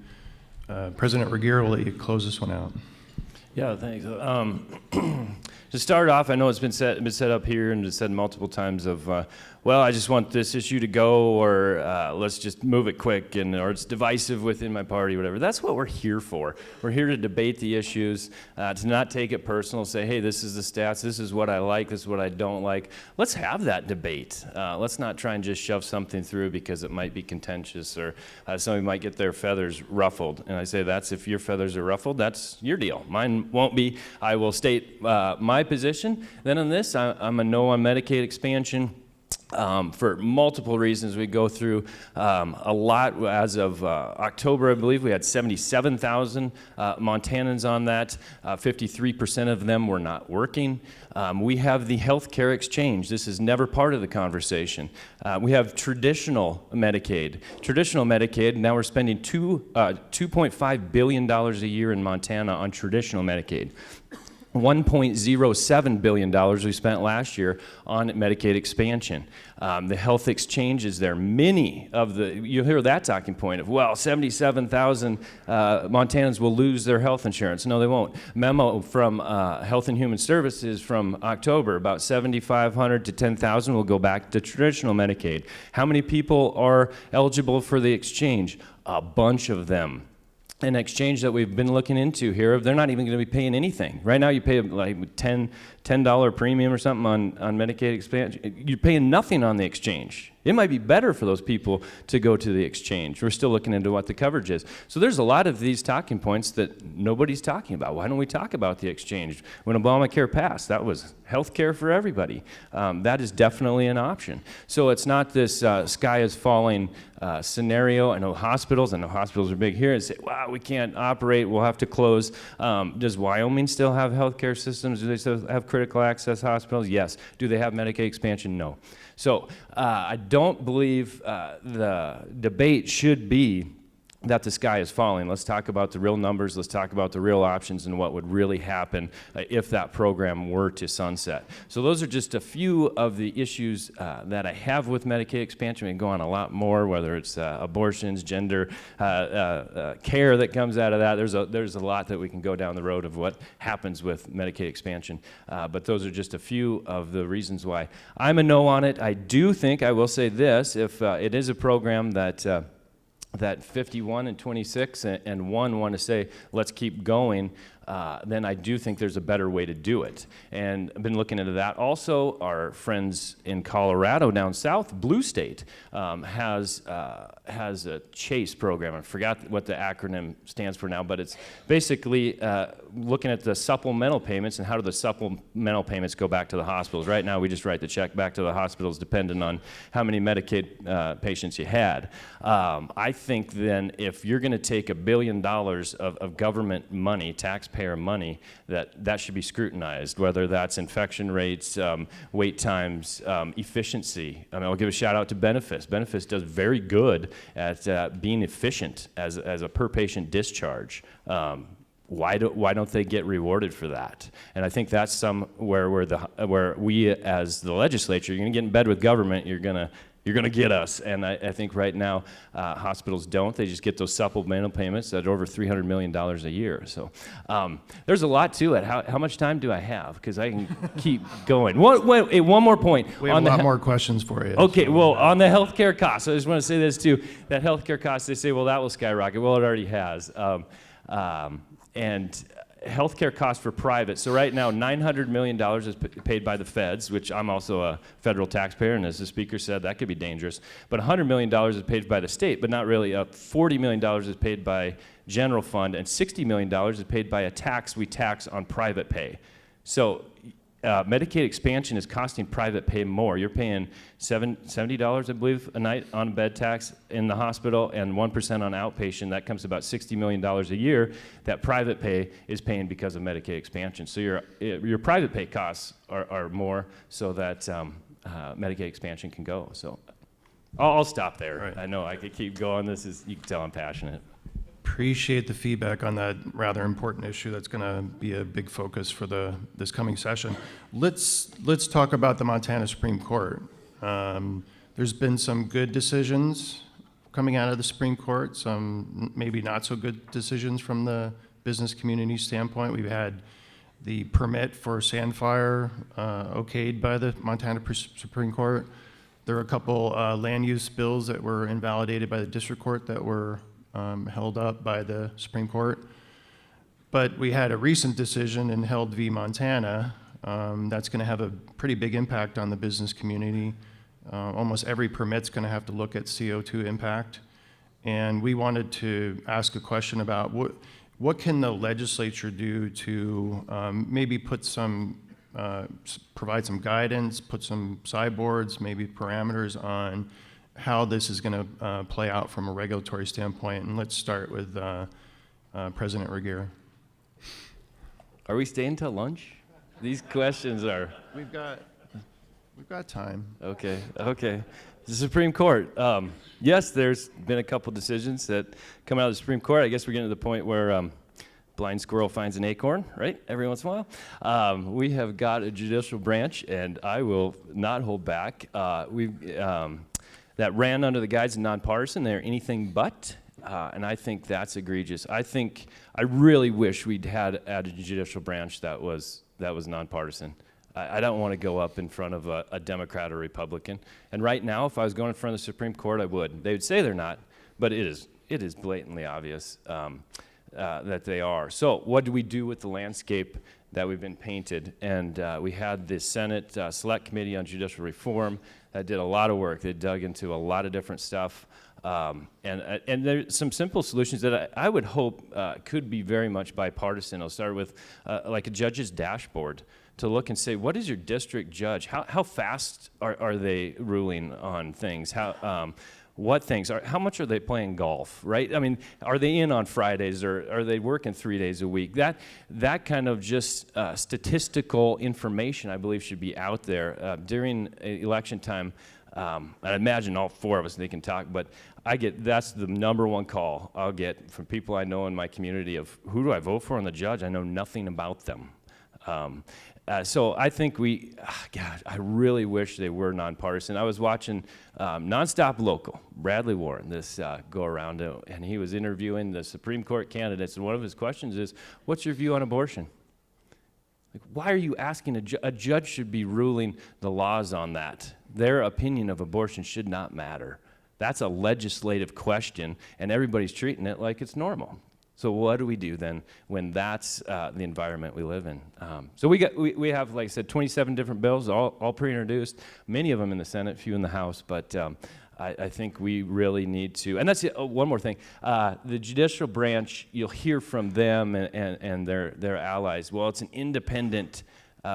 President Regier, will you close this one out? Yeah, thanks. To start off, I know it's been set up here and it's said multiple times of, well, I just want this issue to go, or let's just move it quick, or it's divisive within my party, whatever. That's what we're here for. We're here to debate the issues, to not take it personal, say, hey, this is the stats, this is what I like, this is what I don't like. Let's have that debate. Let's not try and just shove something through because it might be contentious, or somebody might get their feathers ruffled. And I say, that's if your feathers are ruffled, that's your deal. Mine won't be. I will state my position. Then on this, I'm a no on Medicaid expansion. For multiple reasons. We go through a lot. As of October, I believe, we had 77,000 Montanans on that. 53% of them were not working. We have the health care exchange. This is never part of the conversation. We have traditional Medicaid. Traditional Medicaid, now we're spending $2.5 billion a year in Montana on traditional Medicaid. $1.07 billion we spent last year on Medicaid expansion. The health exchange is there. Many of you'll hear that talking point of, well, 77,000 Montanans will lose their health insurance. No, they won't. Memo from Health and Human Services from October, about 7,500 to 10,000 will go back to traditional Medicaid. How many people are eligible for the exchange? A bunch of them. An exchange that we've been looking into here, they're not even going to be paying anything. Right now you pay like $10 premium or something on Medicaid expansion. You're paying nothing on the exchange. It might be better for those people to go to the exchange. We're still looking into what the coverage is. So there's a lot of these talking points that nobody's talking about. Why don't we talk about the exchange? When Obamacare passed, that was health care for everybody. That is definitely an option. So it's not this sky is falling scenario. I know hospitals are big here, and say, wow, we can't operate, we'll have to close. Does Wyoming still have health care systems? Do they still have critical access hospitals? Yes. Do they have Medicaid expansion? No. So I don't believe the debate should be that the sky is falling. Let's talk about the real numbers. Let's talk about the real options and what would really happen if that program were to sunset. So those are just a few of the issues that I have with Medicaid expansion. We can go on a lot more, whether it's abortions, gender, care that comes out of that. There's a lot that we can go down the road of what happens with Medicaid expansion. But those are just a few of the reasons why I'm a no on it. I do think, I will say this, if it is a program that 51 and 26 and 1 want to say, let's keep going, then I do think there's a better way to do it. And I've been looking into that. Also, our friends in Colorado down south, Blue State, has a CHASE program. I forgot what the acronym stands for now, but it's basically looking at the supplemental payments and how do the supplemental payments go back to the hospitals. Right now, we just write the check back to the hospitals depending on how many Medicaid patients you had. I think then if you're going to take $1 billion of government money, taxpayer money, that should be scrutinized, whether that's infection rates, wait times, efficiency. I mean, I'll give a shout out to Benefis. Benefis does very good at being efficient as a per patient discharge. Why don't they get rewarded for that? And I think that's somewhere where we as the legislature, you're going to get in bed with government, you're going to get us. And I think right now hospitals don't. They just get those supplemental payments that are over $300 million a year. So there's a lot to it. How much time do I have? Because I can keep going. One more point. We have a lot more questions for you. Okay, well, on the healthcare costs, I just want to say this too. That healthcare costs, they say, well, that will skyrocket. Well, it already has. And healthcare costs for private. So right now, $900 million is paid by the feds, which I'm also a federal taxpayer, and as the speaker said, that could be dangerous. But $100 million is paid by the state, but not really. $40 million is paid by general fund, and $60 million is paid by a tax we tax on private pay. So Medicaid expansion is costing private pay more. You're paying $70, I believe, a night on bed tax in the hospital and 1% on outpatient. That comes to about $60 million a year that private pay is paying because of Medicaid expansion. So your private pay costs are more so that Medicaid expansion can go. So I'll stop there. Right. I know I could keep going. You can tell I'm passionate. appreciate the feedback on that rather important issue. That's going to be a big focus for this coming session. Let's talk about the Montana Supreme Court. There's been some good decisions coming out of the Supreme Court, some maybe not so good decisions from the business community standpoint. We've had the permit for Sandfire okayed by the Montana Supreme Court. There are a couple land use bills that were invalidated by the district court that were held up by the Supreme Court. But we had a recent decision in Held v. Montana that's going to have a pretty big impact on the business community. Almost every permit's going to have to look at CO2 impact. And we wanted to ask a question about what can the legislature do to maybe put some, provide some guidance, put some sideboards, maybe parameters on how this is going to play out from a regulatory standpoint. And let's start with President Regier. Are we staying till lunch? These questions are... We've got time. Okay. The Supreme Court. Yes, there's been a couple decisions that come out of the Supreme Court. I guess we're getting to the point where blind squirrel finds an acorn, right? Every once in a while. We have got a judicial branch, and I will not hold back. That ran under the guise of nonpartisan. They're anything but. And I think that's egregious. I really wish we'd had a judicial branch that was nonpartisan. I don't want to go up in front of a Democrat or Republican. And right now, if I was going in front of the Supreme Court, I would. They would say they're not, but it is blatantly obvious that they are. So what do we do with the landscape that we've been painted? And we had the Senate Select Committee on Judicial Reform that did a lot of work. They dug into a lot of different stuff. And there's some simple solutions that I would hope could be very much bipartisan. I'll start with like a judge's dashboard to look and say, what is your district judge? How fast are they ruling on things? What things? How much are they playing golf, right? I mean, are they in on Fridays or are they working 3 days a week? That kind of just statistical information, I believe, should be out there during election time. I imagine all four of us, they can talk, but that's the number one call I'll get from people I know in my community of who do I vote for on the judge? I know nothing about them. So I think God, I really wish they were nonpartisan. I was watching Nonstop Local, Bradley Warren, this go around, and he was interviewing the Supreme Court candidates, and one of his questions is, what's your view on abortion? Like, why are you asking a judge should be ruling the laws on that? Their opinion of abortion should not matter. That's a legislative question, and everybody's treating it like it's normal. So what do we do then when that's the environment we live in? So we have, like I said, 27 different bills, all pre-introduced, many of them in the Senate, few in the House, but I think we really need to, and that's one more thing. The judicial branch, you'll hear from them and their allies. Well, it's an independent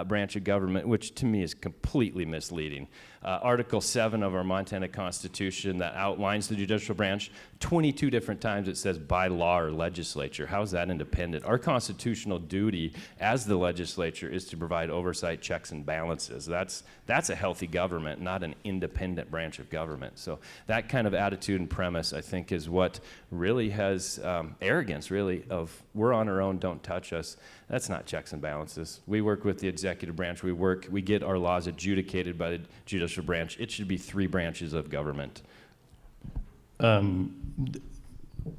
branch of government, which to me is completely misleading. Article 7 of our Montana Constitution that outlines the judicial branch, 22 different times it says by law or legislature. How is that independent? Our constitutional duty as the legislature is to provide oversight, checks, and balances. That's a healthy government, not an independent branch of government. So that kind of attitude and premise, I think, is what really has arrogance, really, of we're on our own, don't touch us. That's not checks and balances. We work with the executive branch. We get our laws adjudicated by the judicial branch. It should be 3 branches of government.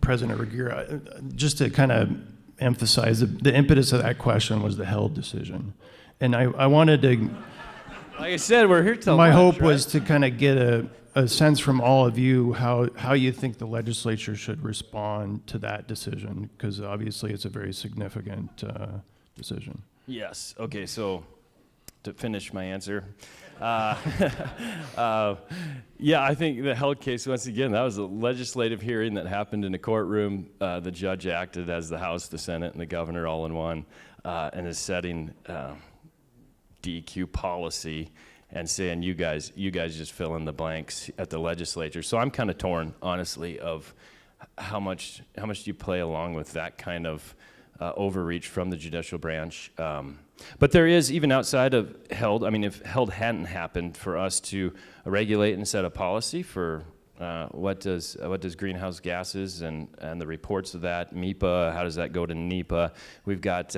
President Regier, just to kind of emphasize, the impetus of that question was the Held decision. And I wanted to... Like I said, we're here till my lunch, hope was to kind of get a sense from all of you how you think the legislature should respond to that decision, because obviously it's a very significant decision. Yes. Okay, so to finish my answer, yeah, I think the Held case, once again, that was a legislative hearing that happened in a courtroom. The judge acted as the House, the Senate, and the governor all in one, and is setting DEQ policy and saying, you guys just fill in the blanks at the legislature. So I'm kind of torn, honestly, of how much do you play along with that kind of overreach from the judicial branch. But there is, even outside of Held, I mean, if Held hadn't happened, for us to regulate and set a policy for what does greenhouse gases and the reports of that, MEPA, how does that go to NEPA? We've got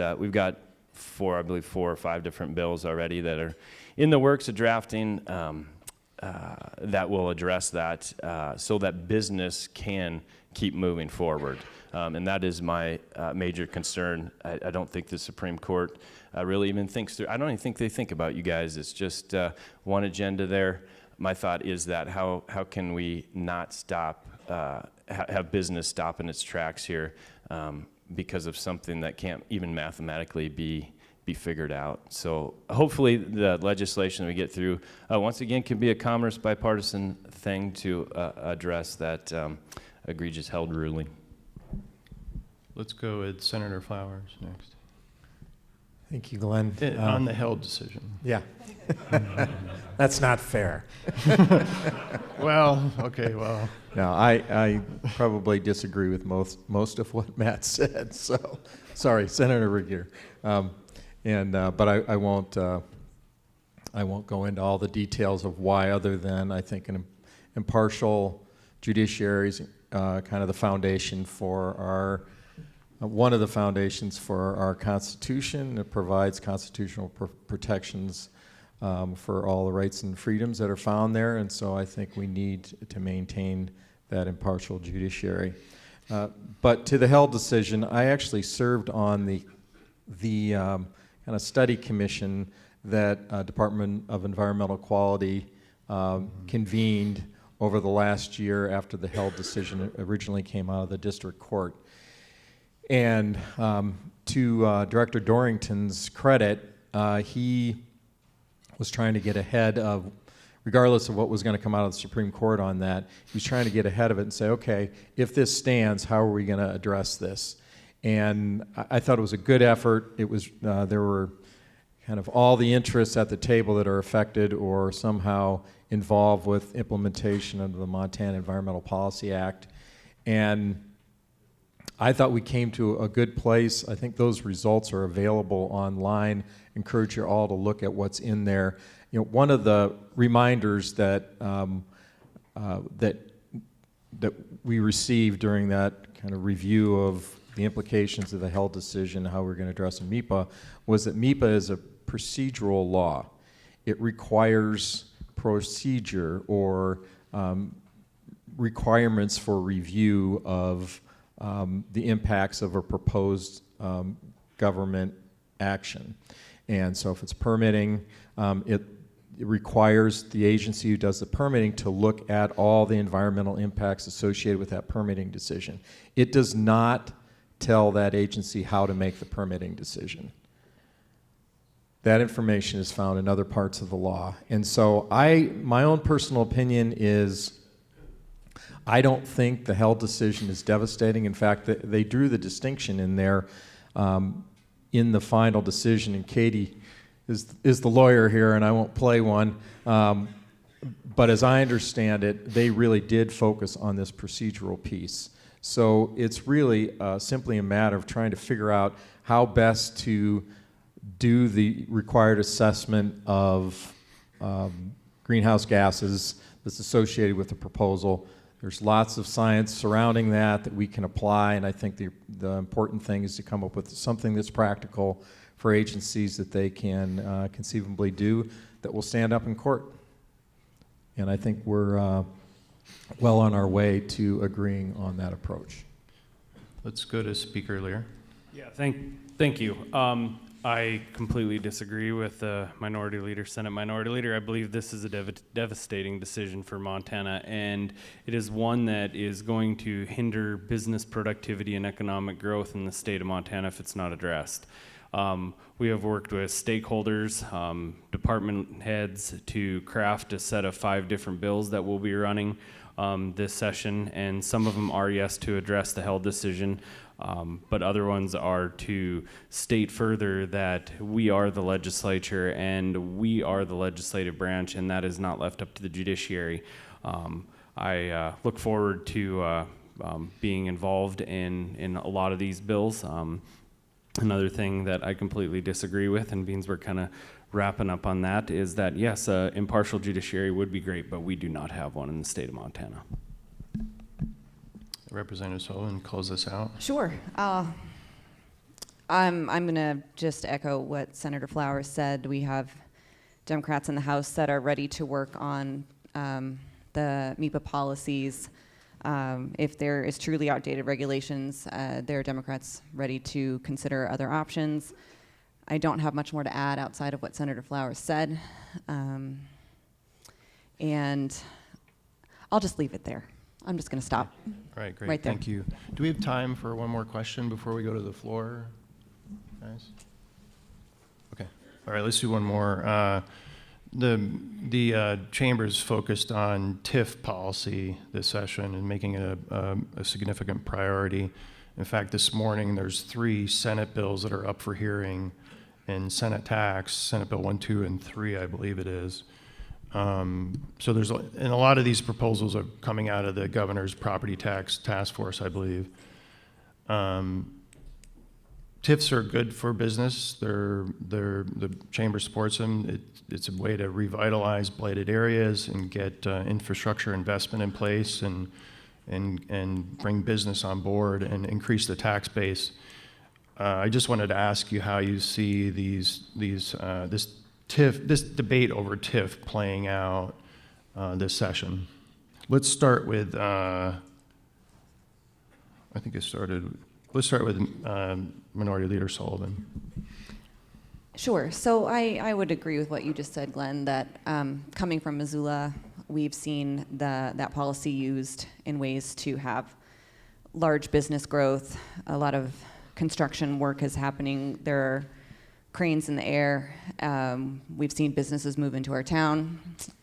four or five different bills already that are in the works of drafting that will address that so that business can keep moving forward. And that is my major concern. I don't think the Supreme Court really even thinks through. I don't even think they think about you guys. It's just one agenda there. My thought is that how can we not stop, have business stop in its tracks here because of something that can't even mathematically be figured out. So hopefully the legislation we get through, once again, can be a commerce bipartisan thing to address that egregious held ruling. Let's go with Senator Flowers next. Thank you, Glenn. On the held decision. Yeah. That's not fair. Well, okay, well. No, I probably disagree with most of what Matt said. So, sorry, Senator Regier. But I won't go into all the details of why, other than I think an impartial judiciary is kind of the foundation for our one of the foundations for our Constitution. It provides constitutional protections for all the rights and freedoms that are found there, and so I think we need to maintain that impartial judiciary. But to the Held decision, I actually served on the kind of study commission that Department of Environmental Quality convened over the last year after the Held decision originally came out of the district court. And to Director Dorrington's credit, he was trying to get ahead of, regardless of what was going to come out of the Supreme Court on that, he was trying to get ahead of it and say, okay, if this stands, how are we going to address this? And I thought it was a good effort. It was there were kind of all the interests at the table that are affected or somehow involved with implementation of the Montana Environmental Policy Act. And I thought we came to a good place. I think those results are available online. Encourage you all to look at what's in there. You know, one of the reminders that that we received during that kind of review of the implications of the Held decision, how we're going to address MEPA, was that MEPA is a procedural law. It requires procedure or requirements for review of the impacts of a proposed government action. And so if it's permitting, it requires the agency who does the permitting to look at all the environmental impacts associated with that permitting decision. It does not tell that agency how to make the permitting decision. That information is found in other parts of the law. And so my own personal opinion is I don't think the Held decision is devastating. In fact, they drew the distinction in there in the final decision, and Katie is the lawyer here, and I won't play one. But as I understand it, they really did focus on this procedural piece. So it's really simply a matter of trying to figure out how best to do the required assessment of greenhouse gases that's associated with the proposal. There's lots of science surrounding that we can apply, and I think the important thing is to come up with something that's practical for agencies that they can conceivably do that will stand up in court. And I think we're well on our way to agreeing on that approach. Let's go to Speaker Lear. Yeah, thank you. I completely disagree with the Minority Leader, Senate Minority Leader. I believe this is a devastating decision for Montana, and it is one that is going to hinder business productivity and economic growth in the state of Montana if it's not addressed. We have worked with stakeholders, department heads to craft a set of 5 different bills that we'll be running this session, and some of them are, yes, to address the Held decision, but other ones are to state further that we are the legislature and we are the legislative branch, and that is not left up to the judiciary. I look forward to being involved in a lot of these bills. Another thing that I completely disagree with, and Beans, we're kind of wrapping up on that, is that yes, impartial judiciary would be great, but we do not have one in the state of Montana. Representative Sullivan, close this out. Sure. I'm going to just echo what Senator Flowers said. We have Democrats in the House that are ready to work on the MIPA policies. If there is truly outdated regulations, there are Democrats ready to consider other options. I don't have much more to add outside of what Senator Flowers said. And I'll just leave it there. I'm just going to stop. All right, great. Right there. Thank you. Do we have time for one more question before we go to the floor, guys? Okay. All right, let's do one more. The chamber's focused on TIF policy this session and making it a significant priority. In fact, this morning there's 3 Senate bills that are up for hearing in Senate tax, Senate Bill 1, 2, and 3, I believe it is. So there's, and a lot of these proposals are coming out of the governor's property tax task force, I believe. TIFs are good for business. The chamber supports them. It's a way to revitalize blighted areas and get infrastructure investment in place and bring business on board and increase the tax base. I just wanted to ask you how you see this debate over TIF playing out this session. Let's start with, let's start with Minority Leader Sullivan. Sure. So I would agree with what you just said, Glenn, that coming from Missoula, we've seen that policy used in ways to have large business growth. A lot of construction work is happening. There are cranes in the air. We've seen businesses move into our town.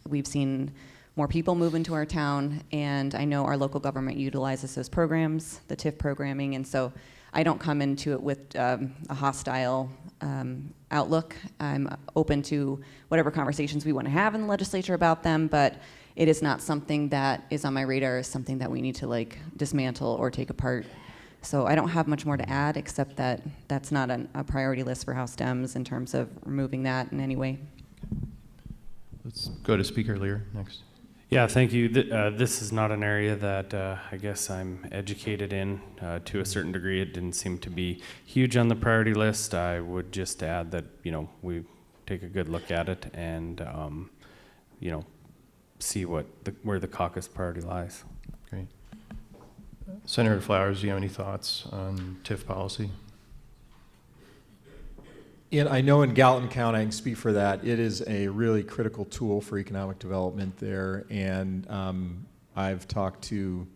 We've seen more people move into our town, and I know our local government utilizes those programs, the TIF programming, and so I don't come into it with a hostile outlook. I'm open to whatever conversations we want to have in the legislature about them, but it is not something that is on my radar as something that we need to dismantle or take apart. So I don't have much more to add, except that that's not a priority list for House Dems in terms of removing that in any way. Let's go to Speaker Lear next. Yeah, thank you. This is not an area that I guess I'm educated in to a certain degree. It didn't seem to be huge on the priority list. I would just add that, we take a good look at it and, see where the caucus priority lies. Great. Senator Flowers, do you have any thoughts on TIF policy? I know in Gallatin County, I can speak for that, it is a really critical tool for economic development there. And I've talked to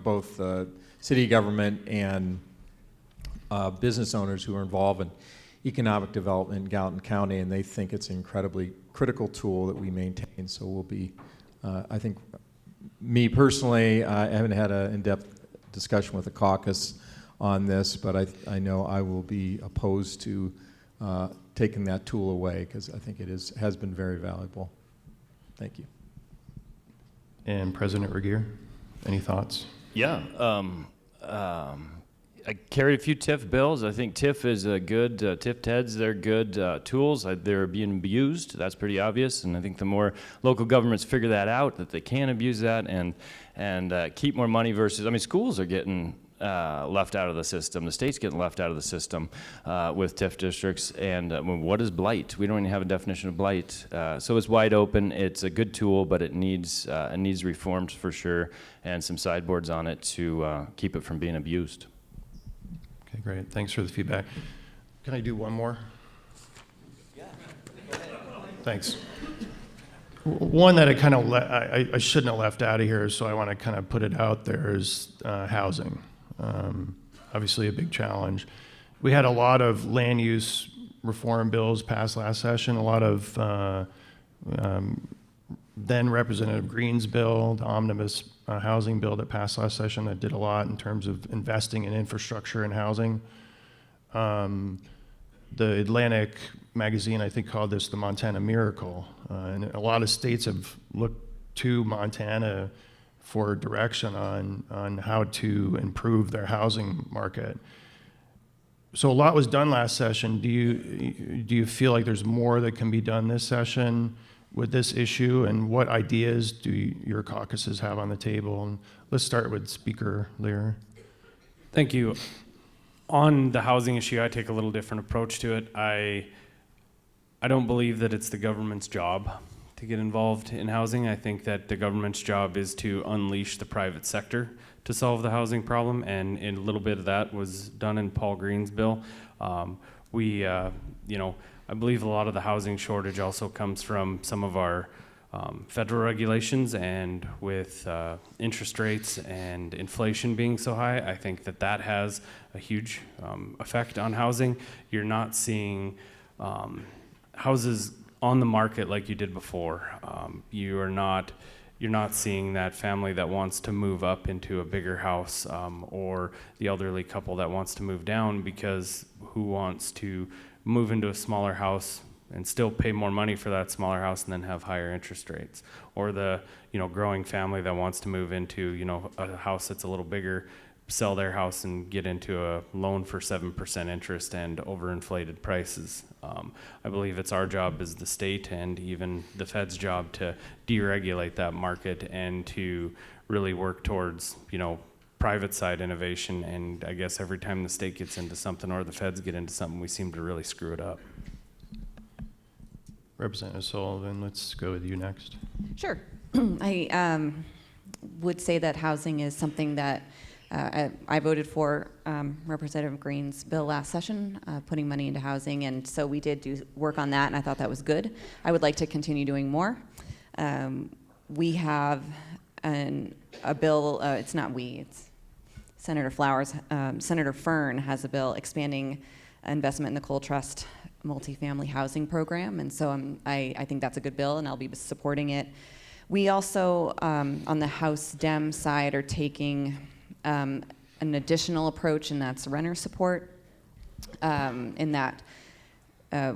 both city government and business owners who are involved in economic development in Gallatin County, and they think it's an incredibly critical tool that we maintain. So we'll be, I think, me personally, I haven't had an in-depth discussion with the caucus on this, but I know I will be opposed to taking that tool away because I think it has been very valuable. Thank you. And President Regier, any thoughts? Yeah. I carried a few TIF bills. I think TIF is a good, TIF TEDs, they're good tools. They're being abused. That's pretty obvious. And I think the more local governments figure that out, that they can abuse that and keep more money versus, schools are getting left out of the system. The state's getting left out of the system with TIF districts. And what is blight? We don't even have a definition of blight. So it's wide open. It's a good tool, but it needs reforms for sure and some sideboards on it to keep it from being abused. Okay, great. Thanks for the feedback. Can I do one more? Yeah. Thanks. One that I shouldn't have left out of here, so I want to kind of put it out there, is housing. Obviously a big challenge. We had a lot of land use reform bills passed last session, a lot of then Representative Green's bill, the omnibus housing bill that passed last session that did a lot in terms of investing in infrastructure and housing. The Atlantic magazine, I think, called this the Montana Miracle. And a lot of states have looked to Montana for direction on how to improve their housing market. So a lot was done last session. Do you feel like there's more that can be done this session? with this issue, and what ideas do your caucuses have on the table? And let's start with Speaker Lear. Thank you. On the housing issue, I take a little different approach to it. I don't believe that it's the government's job to get involved in housing. I think that the government's job is to unleash the private sector to solve the housing problem, and a little bit of that was done in Paul Green's bill. I believe a lot of the housing shortage also comes from some of our federal regulations, and with interest rates and inflation being so high, I think that that has a huge effect on housing. You're not seeing houses on the market like you did before. You're not seeing that family that wants to move up into a bigger house, or the elderly couple that wants to move down because who wants to move into a smaller house and still pay more money for that smaller house and then have higher interest rates, or the growing family that wants to move into a house that's a little bigger, sell their house and get into a loan for 7% interest and overinflated prices. I believe it's our job as the state and even the Fed's job to deregulate that market and to really work towards private side innovation. And I guess every time the state gets into something or the Feds get into something, we seem to really screw it up. Representative Sullivan, let's go with you next. Sure. I would say that housing is something that I voted for Representative Green's bill last session, putting money into housing, and so we did do work on that, and I thought that was good. I would like to continue doing more. We have a bill, it's not we, it's Senator Flowers, Senator Fern has a bill expanding investment in the Cole Trust multifamily housing program, and so I think that's a good bill, and I'll be supporting it. We also, on the House Dem side, are taking an additional approach, and that's renter support. In that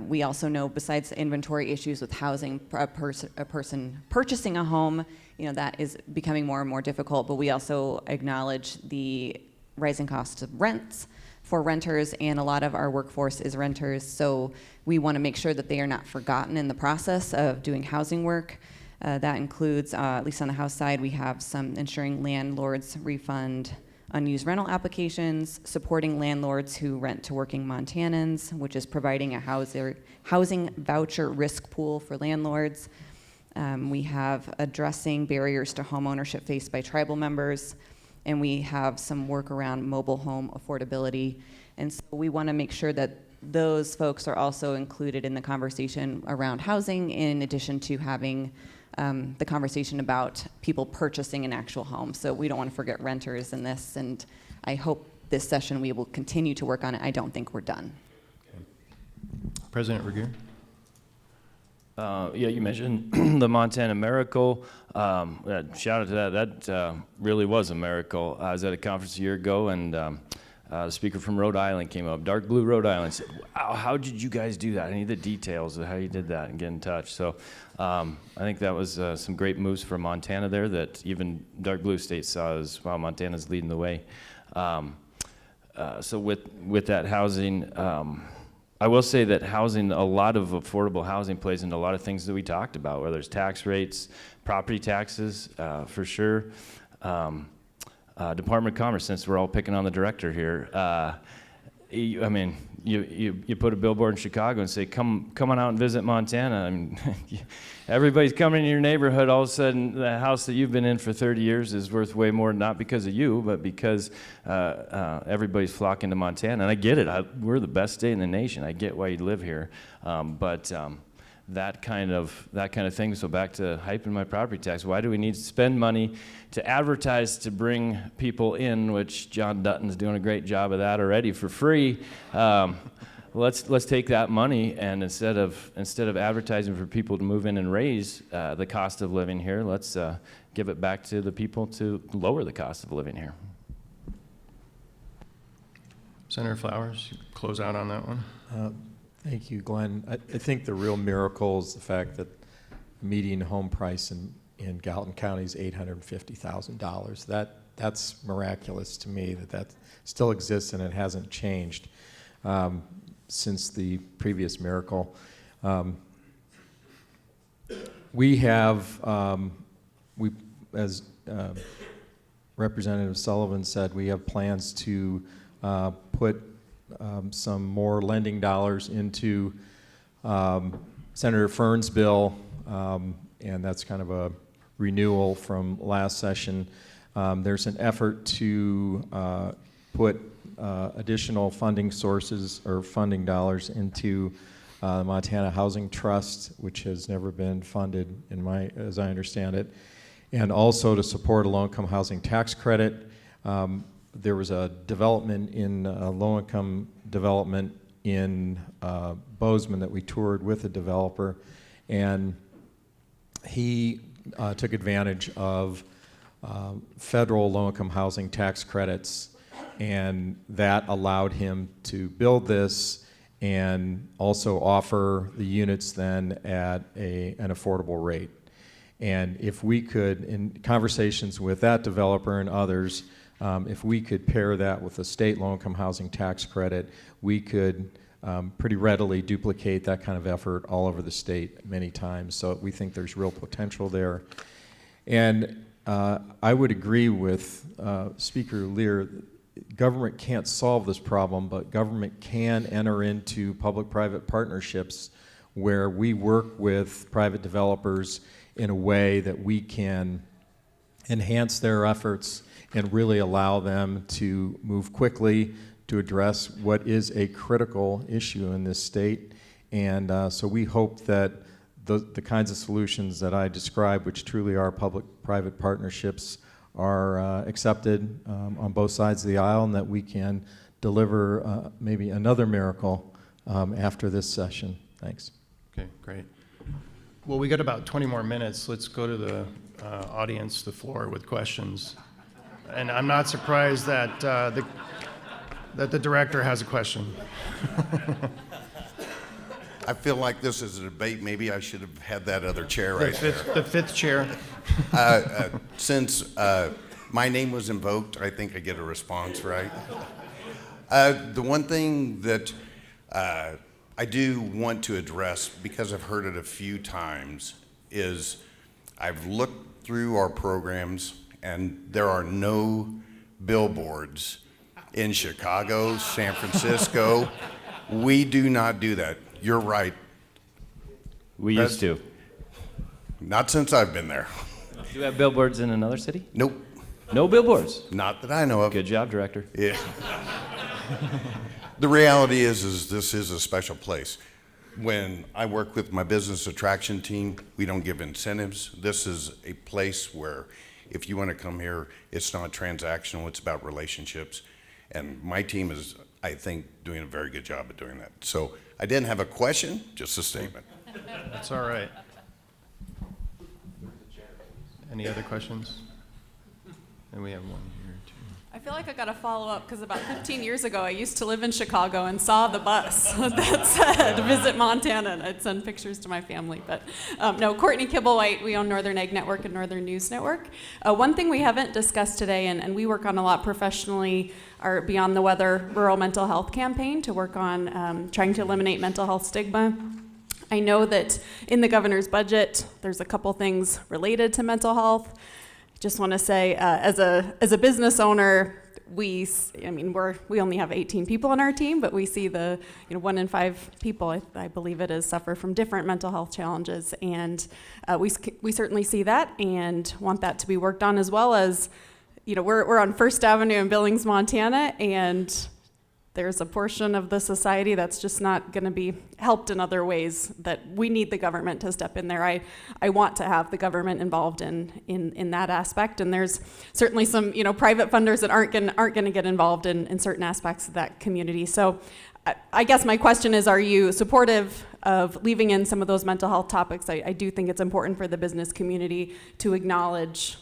we also know, besides inventory issues with housing, a person purchasing a home, that is becoming more and more difficult, but we also acknowledge the rising cost of rents for renters, and a lot of our workforce is renters, so we want to make sure that they are not forgotten in the process of doing housing work. That includes, at least on the House side, we have some ensuring landlords refund unused rental applications, supporting landlords who rent to working Montanans, which is providing a housing voucher risk pool for landlords. We have addressing barriers to home ownership faced by tribal members, and we have some work around mobile home affordability. And so we want to make sure that those folks are also included in the conversation around housing, in addition to having the conversation about people purchasing an actual home. So we don't want to forget renters in this, and I hope this session we will continue to work on it. I don't think we're done. President Regier. Yeah, you mentioned the Montana Miracle. Shout out to that. That really was a miracle. I was at a conference a year ago, and the speaker from Rhode Island came up, dark blue Rhode Island, said, wow, how did you guys do that? I need the details of how you did that and get in touch. So I think that was some great moves for Montana there that even dark blue states saw as, wow, Montana's leading the way. So with that housing, I will say that housing, a lot of affordable housing plays into a lot of things that we talked about, whether it's tax rates, property taxes, for sure. Department of Commerce, since we're all picking on the director here, you put a billboard in Chicago and say, come on out and visit Montana. I mean, everybody's coming in your neighborhood. All of a sudden, the house that you've been in for 30 years is worth way more, not because of you, but because everybody's flocking to Montana. And I get it. We're the best state in the nation. I get why you live here. But that kind of thing. So back to hyping my property tax. Why do we need to spend money to advertise to bring people in, which John Dutton's doing a great job of that already for free? Let's take that money, and instead of advertising for people to move in and raise the cost of living here, let's give it back to the people to lower the cost of living here. Senator Flowers, close out on that one. Thank you, Glenn. I think the real miracle is the fact that the median home price in Gallatin County is $850,000. That's miraculous to me that still exists and it hasn't changed since the previous miracle. we have, as Representative Sullivan said, we have plans to put some more lending dollars into Senator Fern's bill, and that's kind of a renewal from last session. There's an effort to put additional funding sources or funding dollars into the Montana Housing Trust, which has never been funded as I understand it, and also to support a low-income housing tax credit. There was a development in low-income development in Bozeman that we toured with a developer, and he took advantage of federal low-income housing tax credits, and that allowed him to build this and also offer the units then at an affordable rate. And if we could, in conversations with that developer and others, if we could pair that with a state low-income housing tax credit, we could pretty readily duplicate that kind of effort all over the state many times. So we think there's real potential there. And I would agree with Speaker Lear. Government can't solve this problem, but government can enter into public-private partnerships where we work with private developers in a way that we can enhance their efforts and really allow them to move quickly to address what is a critical issue in this state. And so we hope that the kinds of solutions that I described, which truly are public-private partnerships, are accepted on both sides of the aisle, and that we can deliver maybe another miracle after this session. Thanks. Okay, great. Well, we got about 20 more minutes. Let's go to the audience, the floor, with questions. And I'm not surprised that the director has a question. I feel like this is a debate. Maybe I should have had that other chair right there. The fifth chair. Since my name was invoked, I think I get a response, right? The one thing that I do want to address, because I've heard it a few times, is I've looked through our programs and there are no billboards in Chicago, San Francisco. We do not do that. You're right. We used to. Not since I've been there. Do you have billboards in another city? Nope. No billboards. Not that I know of. Good job, director. Yeah. The reality is this is a special place. When I work with my business attraction team, we don't give incentives. This is a place where if you want to come here, it's not transactional, it's about relationships. And my team is, I think, doing a very good job at doing that. So I didn't have a question, just a statement. That's all right. Any other questions? And we have one here, too. I feel like I got to follow up because about 15 years ago, I used to live in Chicago and saw the bus that said "Visit Montana," and I'd send pictures to my family. But no, Courtney Kibblewhite, we own Northern Ag Network and Northern News Network. One thing we haven't discussed today, and we work on a lot professionally, our Beyond the Weather rural mental health campaign to work on trying to eliminate mental health stigma. I know that in the governor's budget, there's a couple things related to mental health. Just want to say, as a business owner, we only have 18 people on our team, but we see 1 in 5 people, I believe it is, suffer from different mental health challenges, and we certainly see that and want that to be worked on, as well as, we're on First Avenue in Billings, Montana, and there's a portion of the society that's just not going to be helped in other ways, that we need the government to step in there. I want to have the government involved in that aspect, and there's certainly some private funders that aren't going to get involved in certain aspects of that community. So I guess my question is, are you supportive of leaving in some of those mental health topics? I do think it's important for the business community to acknowledge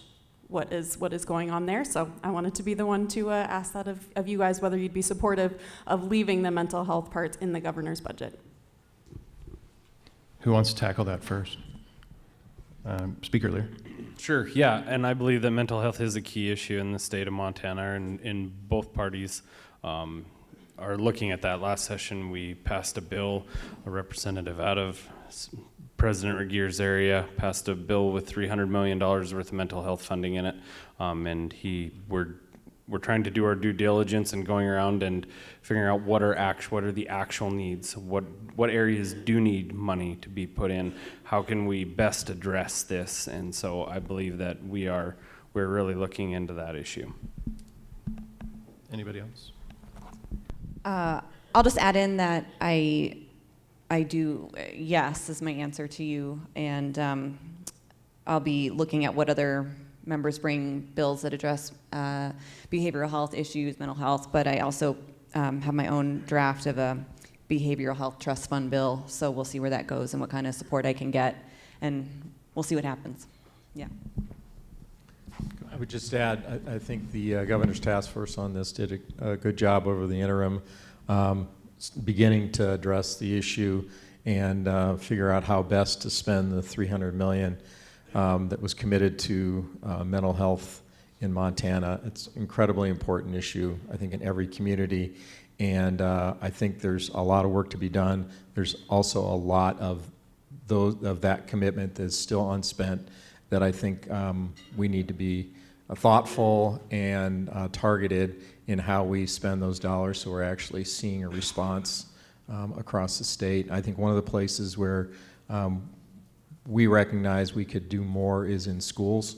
what is going on there. So I wanted to be the one to ask that of you guys, whether you'd be supportive of leaving the mental health part in the governor's budget. Who wants to tackle that first? Speaker Lear. Sure, yeah, and I believe that mental health is a key issue in the state of Montana, and in both parties are looking at that. Last session, we passed a bill, a representative out of President Regeer's area passed a bill with $300 million worth of mental health funding in it, and we're trying to do our due diligence and going around and figuring out what are the actual needs, what areas do need money to be put in, how can we best address this, and so I believe that we're really looking into that issue. Anybody else? I'll just add in that I do, yes, is my answer to you, and I'll be looking at what other members bring bills that address behavioral health issues, mental health, but I also have my own draft of a behavioral health trust fund bill, so we'll see where that goes and what kind of support I can get, and we'll see what happens. Yeah. I would just add, I think the governor's task force on this did a good job over the interim, beginning to address the issue and figure out how best to spend the $300 million that was committed to mental health in Montana. It's an incredibly important issue, I think, in every community, and I think there's a lot of work to be done. There's also a lot of that commitment that's still unspent that I think we need to be thoughtful and targeted in how we spend those dollars so we're actually seeing a response across the state. I think one of the places where we recognize we could do more is in schools,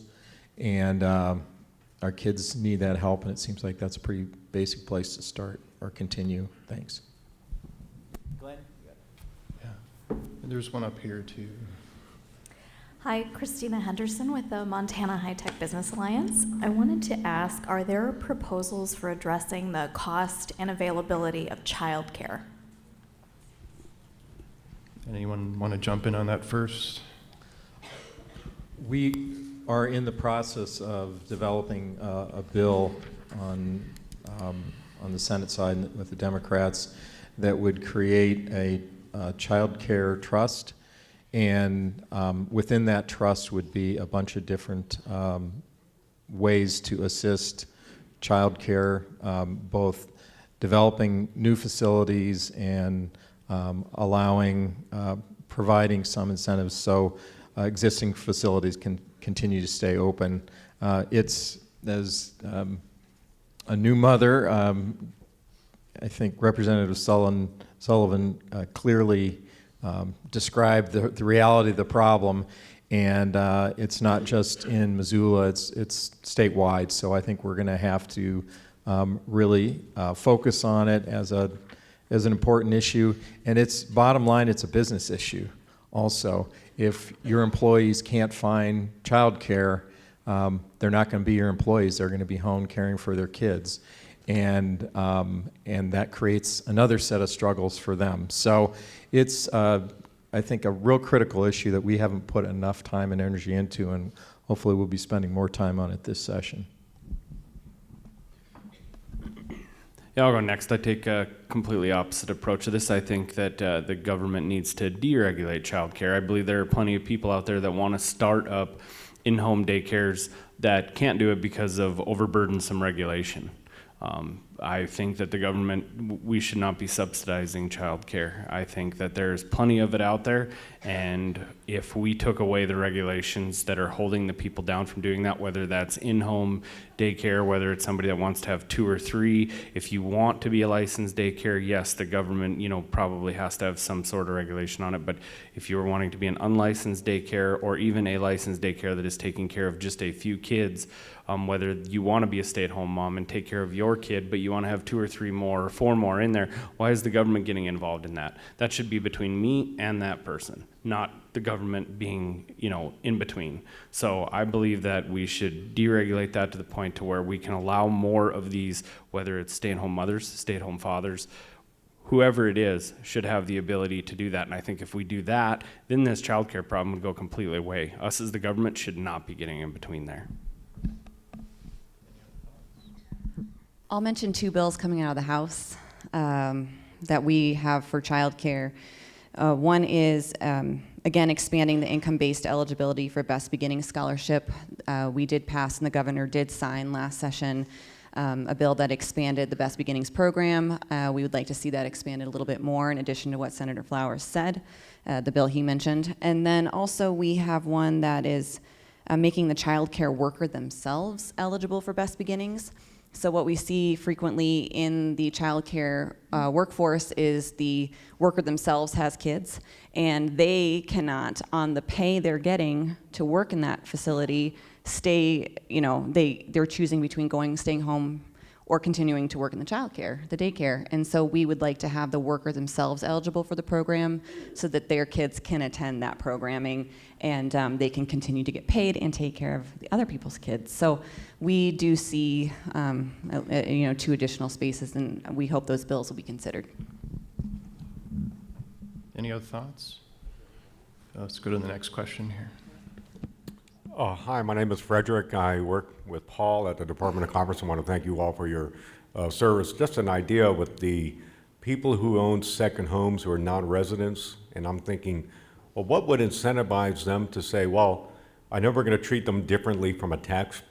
and our kids need that help, and it seems like that's a pretty basic place to start or continue. Thanks. Glenn? Yeah. And there's one up here too. Hi, Christina Henderson with the Montana High Tech Business Alliance. I wanted to ask, are there proposals for addressing the cost and availability of childcare? Anyone want to jump in on that first? We are in the process of developing a bill on the Senate side with the Democrats that would create a child care trust, and within that trust would be a bunch of different ways to assist child care, both developing new facilities and providing some incentives so existing facilities can continue to stay open. It's, as a new mother, I think Representative Sullivan clearly described the reality of the problem, and it's not just in Missoula, it's statewide, so I think we're going to have to really focus on it as an important issue, and it's bottom line, it's a business issue also. If your employees can't find childcare, they're not going to be your employees, they're going to be home caring for their kids, and that creates another set of struggles for them. So it's, I think, a real critical issue that we haven't put enough time and energy into, and hopefully we'll be spending more time on it this session. Yeah, I'll go next. I take a completely opposite approach to this. I think that the government needs to deregulate childcare. I believe there are plenty of people out there that want to start up in-home daycares that can't do it because of overburdensome regulation. I think that the government, we should not be subsidizing childcare. I think that there's plenty of it out there, and if we took away the regulations that are holding the people down from doing that, whether that's in-home daycare, whether it's somebody that wants to have 2 or 3, if you want to be a licensed daycare, yes, the government, probably has to have some sort of regulation on it, but if you're wanting to be an unlicensed daycare or even a licensed daycare that is taking care of just a few kids, whether you want to be a stay-at-home mom and take care of your kid, but you want to have 2 or 3 more or 4 more in there, why is the government getting involved in that? That should be between me and that person, not the government being, in between. So I believe that we should deregulate that to the point to where we can allow more of these, whether it's stay-at-home mothers, stay-at-home fathers, whoever it is should have the ability to do that. And I think if we do that, then this childcare problem would go completely away. Us as the government should not be getting in between there. I'll mention 2 bills coming out of the House that we have for childcare. One is, again, expanding the income-based eligibility for Best Beginning Scholarship. We did pass, and the governor did sign last session, a bill that expanded the Best Beginnings program. We would like to see that expanded a little bit more in addition to what Senator Flowers said, the bill he mentioned. And then also we have one that is making the child care worker themselves eligible for Best Beginnings. So what we see frequently in the child care workforce is the worker themselves has kids, and they cannot, on the pay they're getting to work in that facility, stay, they're choosing between staying home or continuing to work in the child care, the daycare. And so we would like to have the worker themselves eligible for the program so that their kids can attend that programming and they can continue to get paid and take care of the other people's kids. So we do see 2 additional spaces, and we hope those bills will be considered. Any other thoughts? Let's go to the next question here. Hi, my name is Frederick. I work with Paul at the Department of Commerce. I want to thank you all for your service. Just an idea with the people who own second homes who are non-residents, and I'm thinking, well, what would incentivize them to say, well, I know we're going to treat them differently from a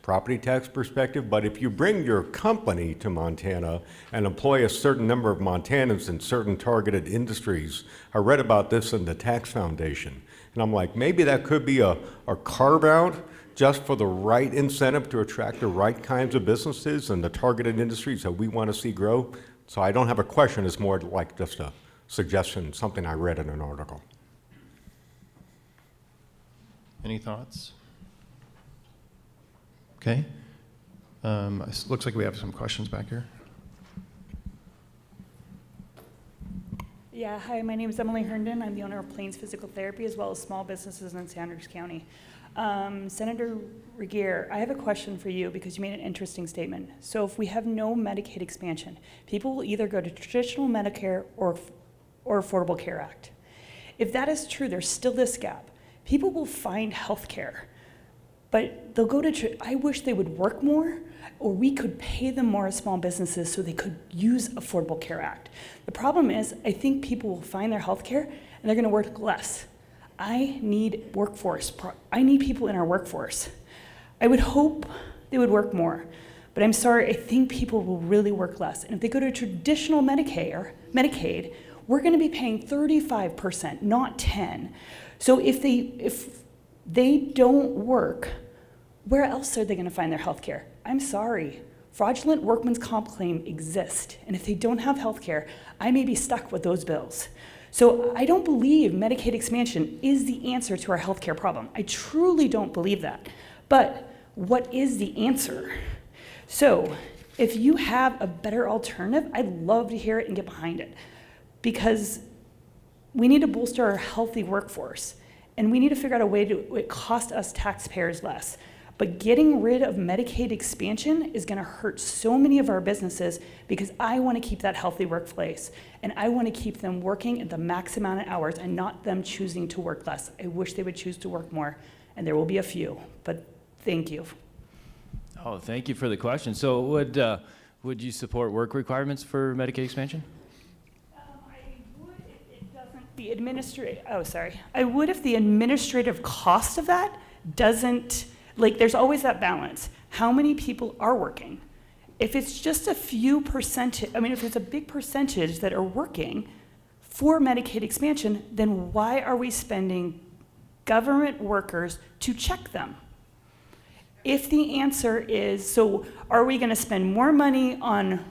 property tax perspective, but if you bring your company to Montana and employ a certain number of Montanans in certain targeted industries, I read about this in the Tax Foundation. And I'm like, maybe that could be a carve out just for the right incentive to attract the right kinds of businesses and the targeted industries that we want to see grow. So I don't have a question, it's more like just a suggestion, something I read in an article. Any thoughts? Okay. It looks like we have some questions back here. Yeah, hi, my name is Emily Herndon. I'm the owner of Plains Physical Therapy as well as small businesses in Sanders County. Senator Regier, I have a question for you because you made an interesting statement. So if we have no Medicaid expansion, people will either go to traditional Medicare or Affordable Care Act. If that is true, there's still this gap. People will find health care, but they'll go to, I wish they would work more, or we could pay them more as small businesses so they could use Affordable Care Act. The problem is, I think people will find their health care and they're gonna work less. I need workforce, I need people in our workforce. I would hope they would work more, but I'm sorry, I think people will really work less. And if they go to traditional Medicaid, we're gonna be paying 35%, not 10. So if they don't work, where else are they going to find their health care? I'm sorry. Fraudulent workman's comp claim exists. And if they don't have health care, I may be stuck with those bills. So I don't believe Medicaid expansion is the answer to our health care problem. I truly don't believe that. But what is the answer? So if you have a better alternative, I'd love to hear it and get behind it. Because we need to bolster our healthy workforce, and we need to figure out a way to cost us taxpayers less. But getting rid of Medicaid expansion is gonna hurt so many of our businesses because I wanna keep that healthy workplace, and I wanna keep them working at the max amount of hours and not them choosing to work less. I wish they would choose to work more, and there will be a few, but thank you. Oh, thank you for the question. So would you support work requirements for Medicaid expansion? I would if the administrative cost of that doesn't, there's always that balance. How many people are working? If it's just a few percentage, if it's a big percentage that are working for Medicaid expansion, then why are we spending government workers to check them? If the answer is, so are we gonna spend more money on,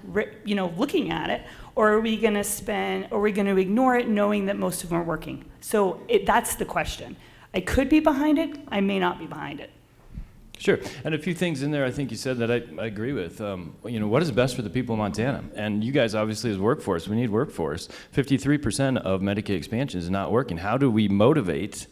looking at it, or are we gonna ignore it knowing that most of them are working? So that's the question. I could be behind it, I may not be behind it. Sure, and a few things in there I think you said that I agree with. What is best for the people of Montana? And you guys obviously as workforce, we need workforce. 53% of Medicaid expansion is not working. How do we motivate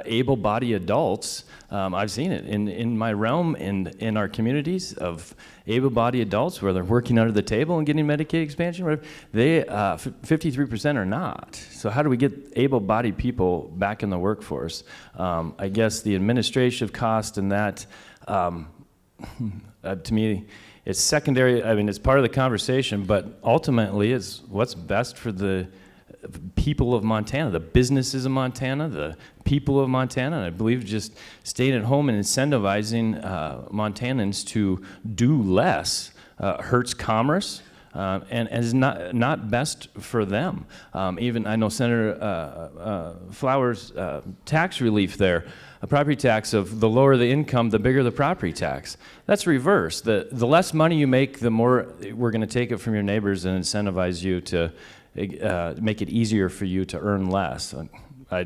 able-bodied adults? I've seen it in my realm, in our communities of able-bodied adults where they're working under the table and getting Medicaid expansion. 53% are not. So how do we get able-bodied people back in the workforce? I guess the administrative cost and that, to me, it's secondary. It's part of the conversation, but ultimately it's what's best for the people of Montana, the businesses of Montana, the people of Montana. And I believe just staying at home and incentivizing Montanans to do less hurts commerce. And is not best for them. Even I know Senator Flowers' tax relief there, a property tax of the lower the income, the bigger the property tax. That's reverse. The less money you make, the more we're going to take it from your neighbors and incentivize you to make it easier for you to earn less. I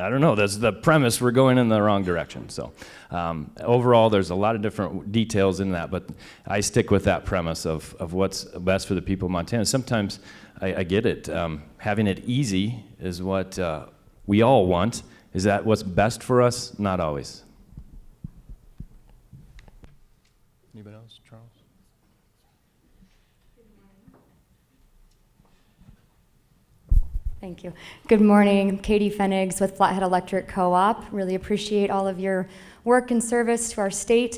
don't know. That's the premise. We're going in the wrong direction. So overall, there's a lot of different details in that, but I stick with that premise of what's best for the people of Montana. Sometimes I get it. Having it easy is what we all want. Is that what's best for us? Not always. Anybody else? Charles? Thank you. Good morning. I'm Katie Fennigs with Flathead Electric Co-op. Really appreciate all of your work and service to our state,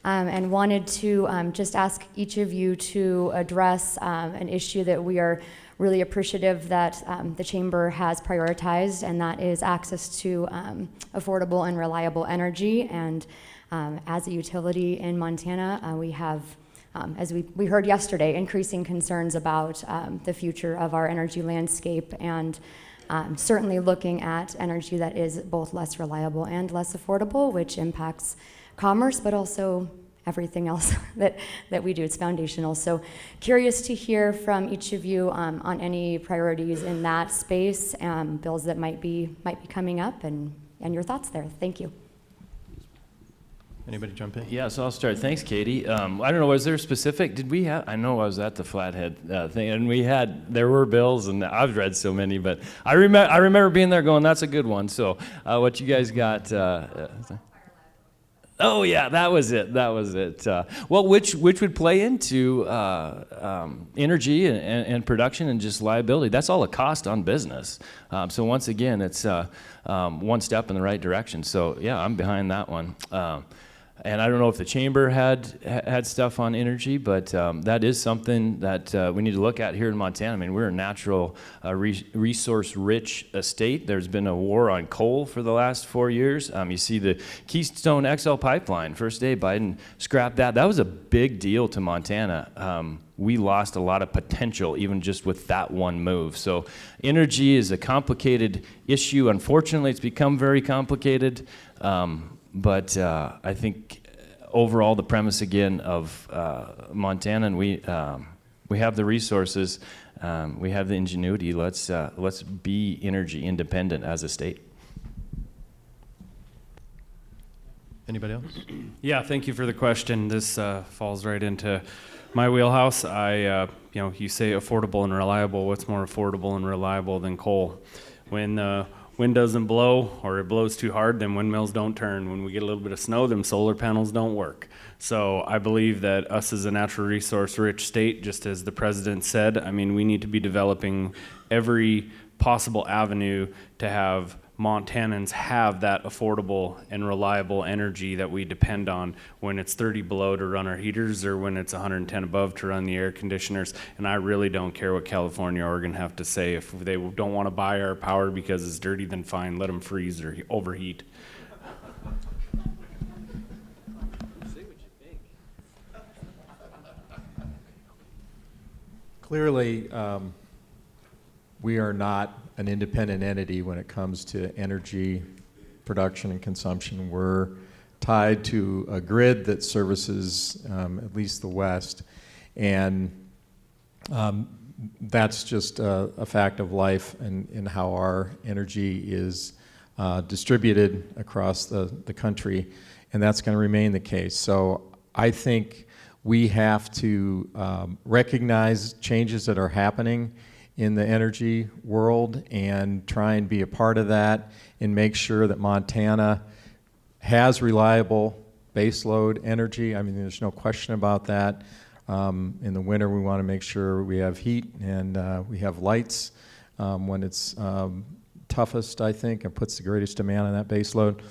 and wanted to just ask each of you to address an issue that we are really appreciative that the Chamber has prioritized, and that is access to affordable and reliable energy. And as a utility in Montana, we have as we heard yesterday, increasing concerns about the future of our energy landscape, and certainly looking at energy that is both less reliable and less affordable, which impacts commerce, but also everything else that we do. It's foundational. So curious to hear from each of you on any priorities in that space, bills that might be coming up, and your thoughts there. Thank you. Anybody jump in? Yeah, so I'll start. Thanks, Katie. I don't know, was there a specific, did we have, I know I was at the Flathead thing, and there were bills, and I've read so many, but I remember being there going, that's a good one. So what you guys got? Oh yeah, that was it. Well, which would play into energy and production and just liability. That's all a cost on business. So once again, it's one step in the right direction. So yeah, I'm behind that one. And I don't know if the Chamber had stuff on energy, but that is something that we need to look at here in Montana. I mean, we're a natural resource-rich state. There's been a war on coal for the last 4 years. You see the Keystone XL pipeline. First day, Biden scrapped that. That was a big deal to Montana. We lost a lot of potential even just with that one move. So energy is a complicated issue. Unfortunately, it's become very complicated. But I think overall the premise again of Montana, and we have the resources, we have the ingenuity. Let's be energy independent as a state. Anybody else? Yeah, thank you for the question. This falls right into my wheelhouse. You say affordable and reliable. What's more affordable and reliable than coal? When wind doesn't blow, or it blows too hard, then windmills don't turn. When we get a little bit of snow, then solar panels don't work. So I believe that us as a natural resource rich state, just as the president said, I mean, we need to be developing every possible avenue to have Montanans have that affordable and reliable energy that we depend on when it's 30 below to run our heaters, or when it's 110 above to run the air conditioners. And I really don't care what California or Oregon have to say. If they don't want to buy our power because it's dirty, then fine, let them freeze or overheat. Clearly, we are not an independent entity when it comes to energy production and consumption. We're tied to a grid that services at least the West, and that's just a fact of life in how our energy is distributed across the country, and that's going to remain the case. So I think we have to recognize changes that are happening in the energy world and try and be a part of that and make sure that Montana has reliable baseload energy. I mean, there's no question about that. In the winter, we want to make sure we have heat and we have lights when it's toughest, I think, and puts the greatest demand on that baseload.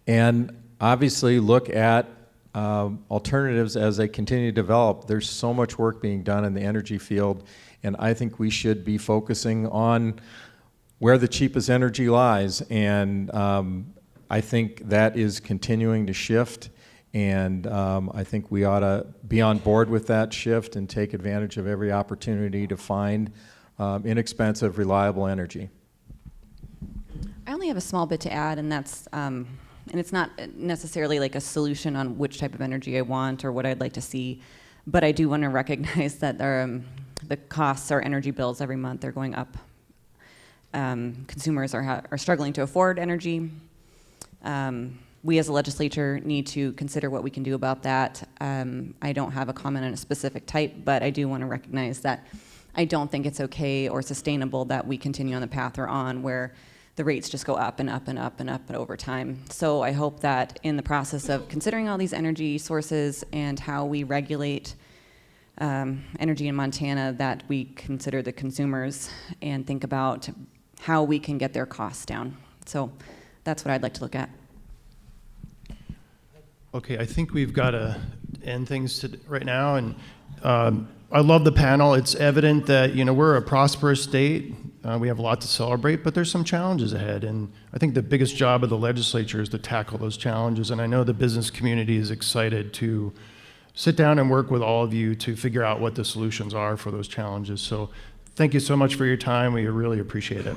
And obviously look at alternatives as they continue to develop. There's so much work being done in the energy field, and I think we should be focusing on where the cheapest energy lies. And I think that is continuing to shift, And I think we ought to be on board with that shift and take advantage of every opportunity to find inexpensive, reliable energy. I only have a small bit to add, and that's, and it's not necessarily like a solution on which type of energy I want or what I'd like to see, but I do want to recognize that the costs, our energy bills every month, are going up. Consumers are struggling to afford energy. We as a legislature need to consider what we can do about that. I don't have a comment on a specific type, but I do want to recognize that I don't think it's okay or sustainable that we continue on the path we're on where the rates just go up and up and up and up over time. So I hope that in the process of considering all these energy sources and how we regulate energy in Montana, that we consider the consumers and think about how we can get their costs down. So that's what I'd like to look at. Okay, I think we've got to end things right now. And I love the panel. It's evident that, you know, we're a prosperous state. We have a lot to celebrate, but there's some challenges ahead. And I think the biggest job of the legislature is to tackle those challenges. And I know the business community is excited to sit down and work with all of you to figure out what the solutions are for those challenges. So thank you so much for your time. We really appreciate it.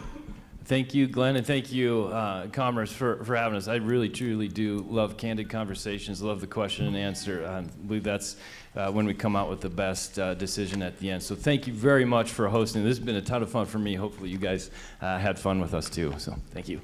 Thank you, Glenn, and thank you, Commerce, for having us. I really, truly do love candid conversations, love the question and answer. I believe that's when we come out with the best decision at the end. So thank you very much for hosting. This has been a ton of fun for me. Hopefully you guys had fun with us too. So thank you.